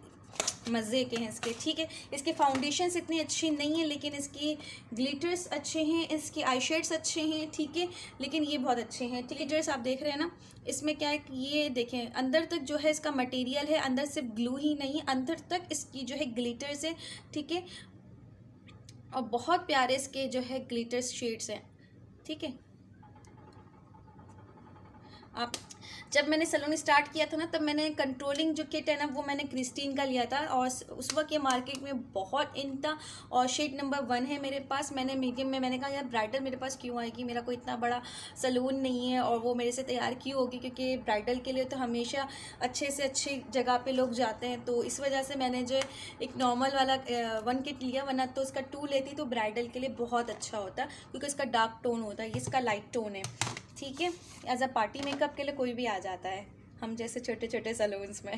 मज़े के हैं इसके, ठीक है। इसके फाउंडेशंस इतनी अच्छी नहीं है, लेकिन इसकी ग्लिटर्स अच्छे हैं, इसके आई शेड्स अच्छे हैं, ठीक है, लेकिन ये बहुत अच्छे हैं, ठीक है। ग्लिटर्स आप देख रहे हैं ना, इसमें क्या है कि ये देखें अंदर तक जो है इसका मटेरियल है, अंदर सिर्फ ग्लू ही नहीं, अंदर तक इसकी जो है ग्लिटर्स है, ठीक है, और बहुत प्यारे इसके जो है ग्लिटर्स शेड्स हैं, ठीक है। आप जब मैंने सैलून स्टार्ट किया था ना, तब मैंने कंट्रोलिंग जो किट है ना वो मैंने क्रिस्टीन का लिया था, और उस वक्त ये मार्केट में बहुत इन था, और शेड नंबर 1 है मेरे पास। मैंने मीडियम में, मैंने कहा यार ब्राइडल मेरे पास क्यों आएगी, मेरा कोई इतना बड़ा सैलून नहीं है और वो मेरे से तैयार क्यों होगी, क्योंकि ब्राइडल के लिए तो हमेशा अच्छे से अच्छी जगह पे लोग जाते हैं, तो इस वजह से मैंने जो एक नॉर्मल वाला 1 किट लिया, वरना तो उसका 2 लेती तो ब्राइडल के लिए बहुत अच्छा होता, क्योंकि इसका डार्क टोन होता है, इसका लाइट टोन है, ठीक है। एज अ पार्टी मेकअप के लिए कोई भी आ जाता है, हम जैसे छोटे छोटे सैलून्स में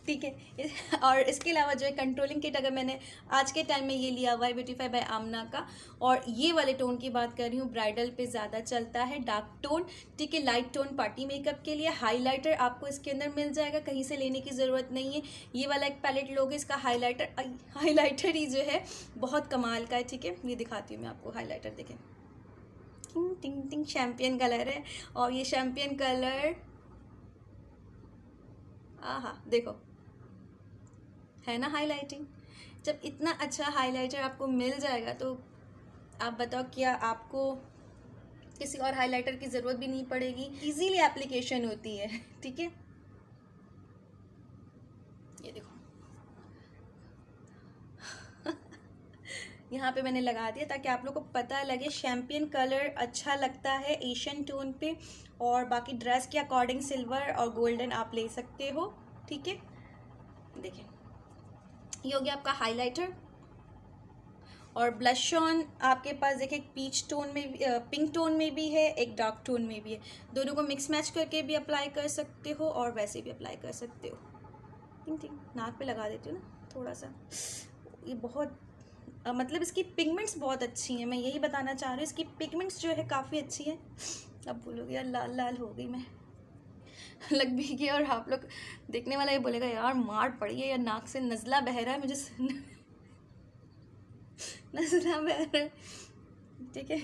ठीक है। और इसके अलावा जो है कंट्रोलिंग किट, अगर मैंने आज के टाइम में ये लिया हुआ है ब्यूटीफाई बाय आमना का, और ये वाले टोन की बात कर रही हूँ, ब्राइडल पे ज़्यादा चलता है डार्क टोन, ठीक है, लाइट टोन पार्टी मेकअप के लिए। हाईलाइटर आपको इसके अंदर मिल जाएगा, कहीं से लेने की ज़रूरत नहीं है। ये वाला एक पैलेट लोगे, इसका हाईलाइटर ही जो है बहुत कमाल का है, ठीक है। ये दिखाती हूँ मैं आपको, हाईलाइटर देखें, टिंग टिंग शैम्पियन कलर है, और ये शैम्पियन कलर आहा देखो है ना हाईलाइटिंग। जब इतना अच्छा हाईलाइटर आपको मिल जाएगा तो आप बताओ क्या आपको किसी और हाईलाइटर की ज़रूरत भी नहीं पड़ेगी, इजीली एप्लीकेशन होती है, ठीक है। ये देखो यहाँ पे मैंने लगा दिया ताकि आप लोगों को पता लगे। शैम्पियन कलर अच्छा लगता है एशियन टोन पे, और बाकी ड्रेस के अकॉर्डिंग सिल्वर और गोल्डन आप ले सकते हो, ठीक है। देखिए ये हो गया आपका हाइलाइटर, और ब्लश ऑन आपके पास देखिए पीच टोन में, पिंक टोन में भी है, एक डार्क टोन में भी है, दोनों को मिक्स मैच करके भी अप्लाई कर सकते हो और वैसे भी अप्लाई कर सकते हो। टिंग टिंग नाक पे लगा देती हूँ ना थोड़ा सा, ये बहुत मतलब इसकी पिगमेंट्स बहुत अच्छी हैं, मैं यही बताना चाह रही हूँ, इसकी पिगमेंट्स जो है काफ़ी अच्छी है। अब बोलोगे यार लाल लाल हो गई मैं लग भी गया, और आप लोग देखने वाला ये बोलेगा यार मार पड़ी है या नाक से नज़ला बह रहा है मुझे नज़ला बह रहा है, ठीक है,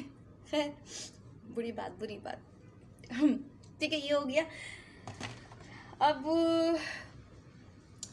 खैर बुरी बात ठीक है। ये हो गया, अब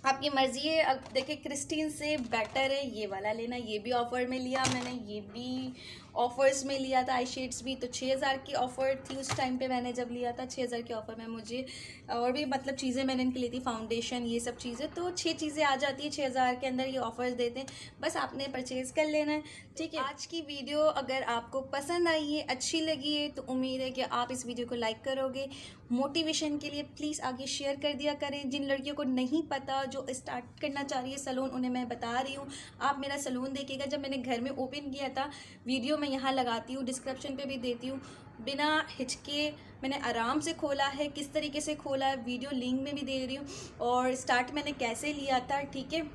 आपकी मर्ज़ी है। अब देखिए क्रिस्टीन से बेटर है ये वाला लेना, ये भी ऑफ़र में लिया मैंने, ये भी ऑफ़र्स में लिया था, आई शेड्स भी, तो 6000 की ऑफ़र थी उस टाइम पे मैंने जब लिया था, 6000 की ऑफ़र में मुझे और भी मतलब चीज़ें मैंने इनकी ली थी, फाउंडेशन ये सब चीज़ें, तो 6 चीज़ें आ जाती है 6000 के अंदर, ये ऑफ़र्स देते हैं, बस आपने परचेज़ कर लेना है, ठीक है। आज की वीडियो अगर आपको पसंद आई है, अच्छी लगी है, तो उम्मीद है कि आप इस वीडियो को लाइक करोगे। मोटिवेशन के लिए प्लीज़ आगे शेयर कर दिया करें, जिन लड़कियों को नहीं पता जो स्टार्ट करना चाह रही है सैलून, उन्हें मैं बता रही हूँ। आप मेरा सैलून देखिएगा, जब मैंने घर में ओपन किया था, वीडियो मैं यहाँ लगाती हूँ, डिस्क्रिप्शन पे भी देती हूँ, बिना हिचके मैंने आराम से खोला है, किस तरीके से खोला है वीडियो लिंक में भी दे रही हूँ, और स्टार्ट मैंने कैसे लिया था, ठीक है।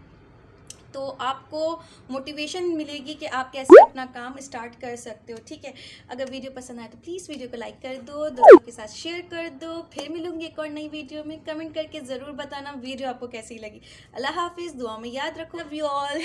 तो आपको मोटिवेशन मिलेगी कि आप कैसे अपना काम स्टार्ट कर सकते हो, ठीक है। अगर वीडियो पसंद आए तो प्लीज़ वीडियो को लाइक कर दो, दोस्तों के साथ शेयर कर दो। फिर मिलूंगी एक और नई वीडियो में, कमेंट करके ज़रूर बताना वीडियो आपको कैसी लगी। अल्लाह हाफिज़, दुआ में याद रखो, लव यू ऑल।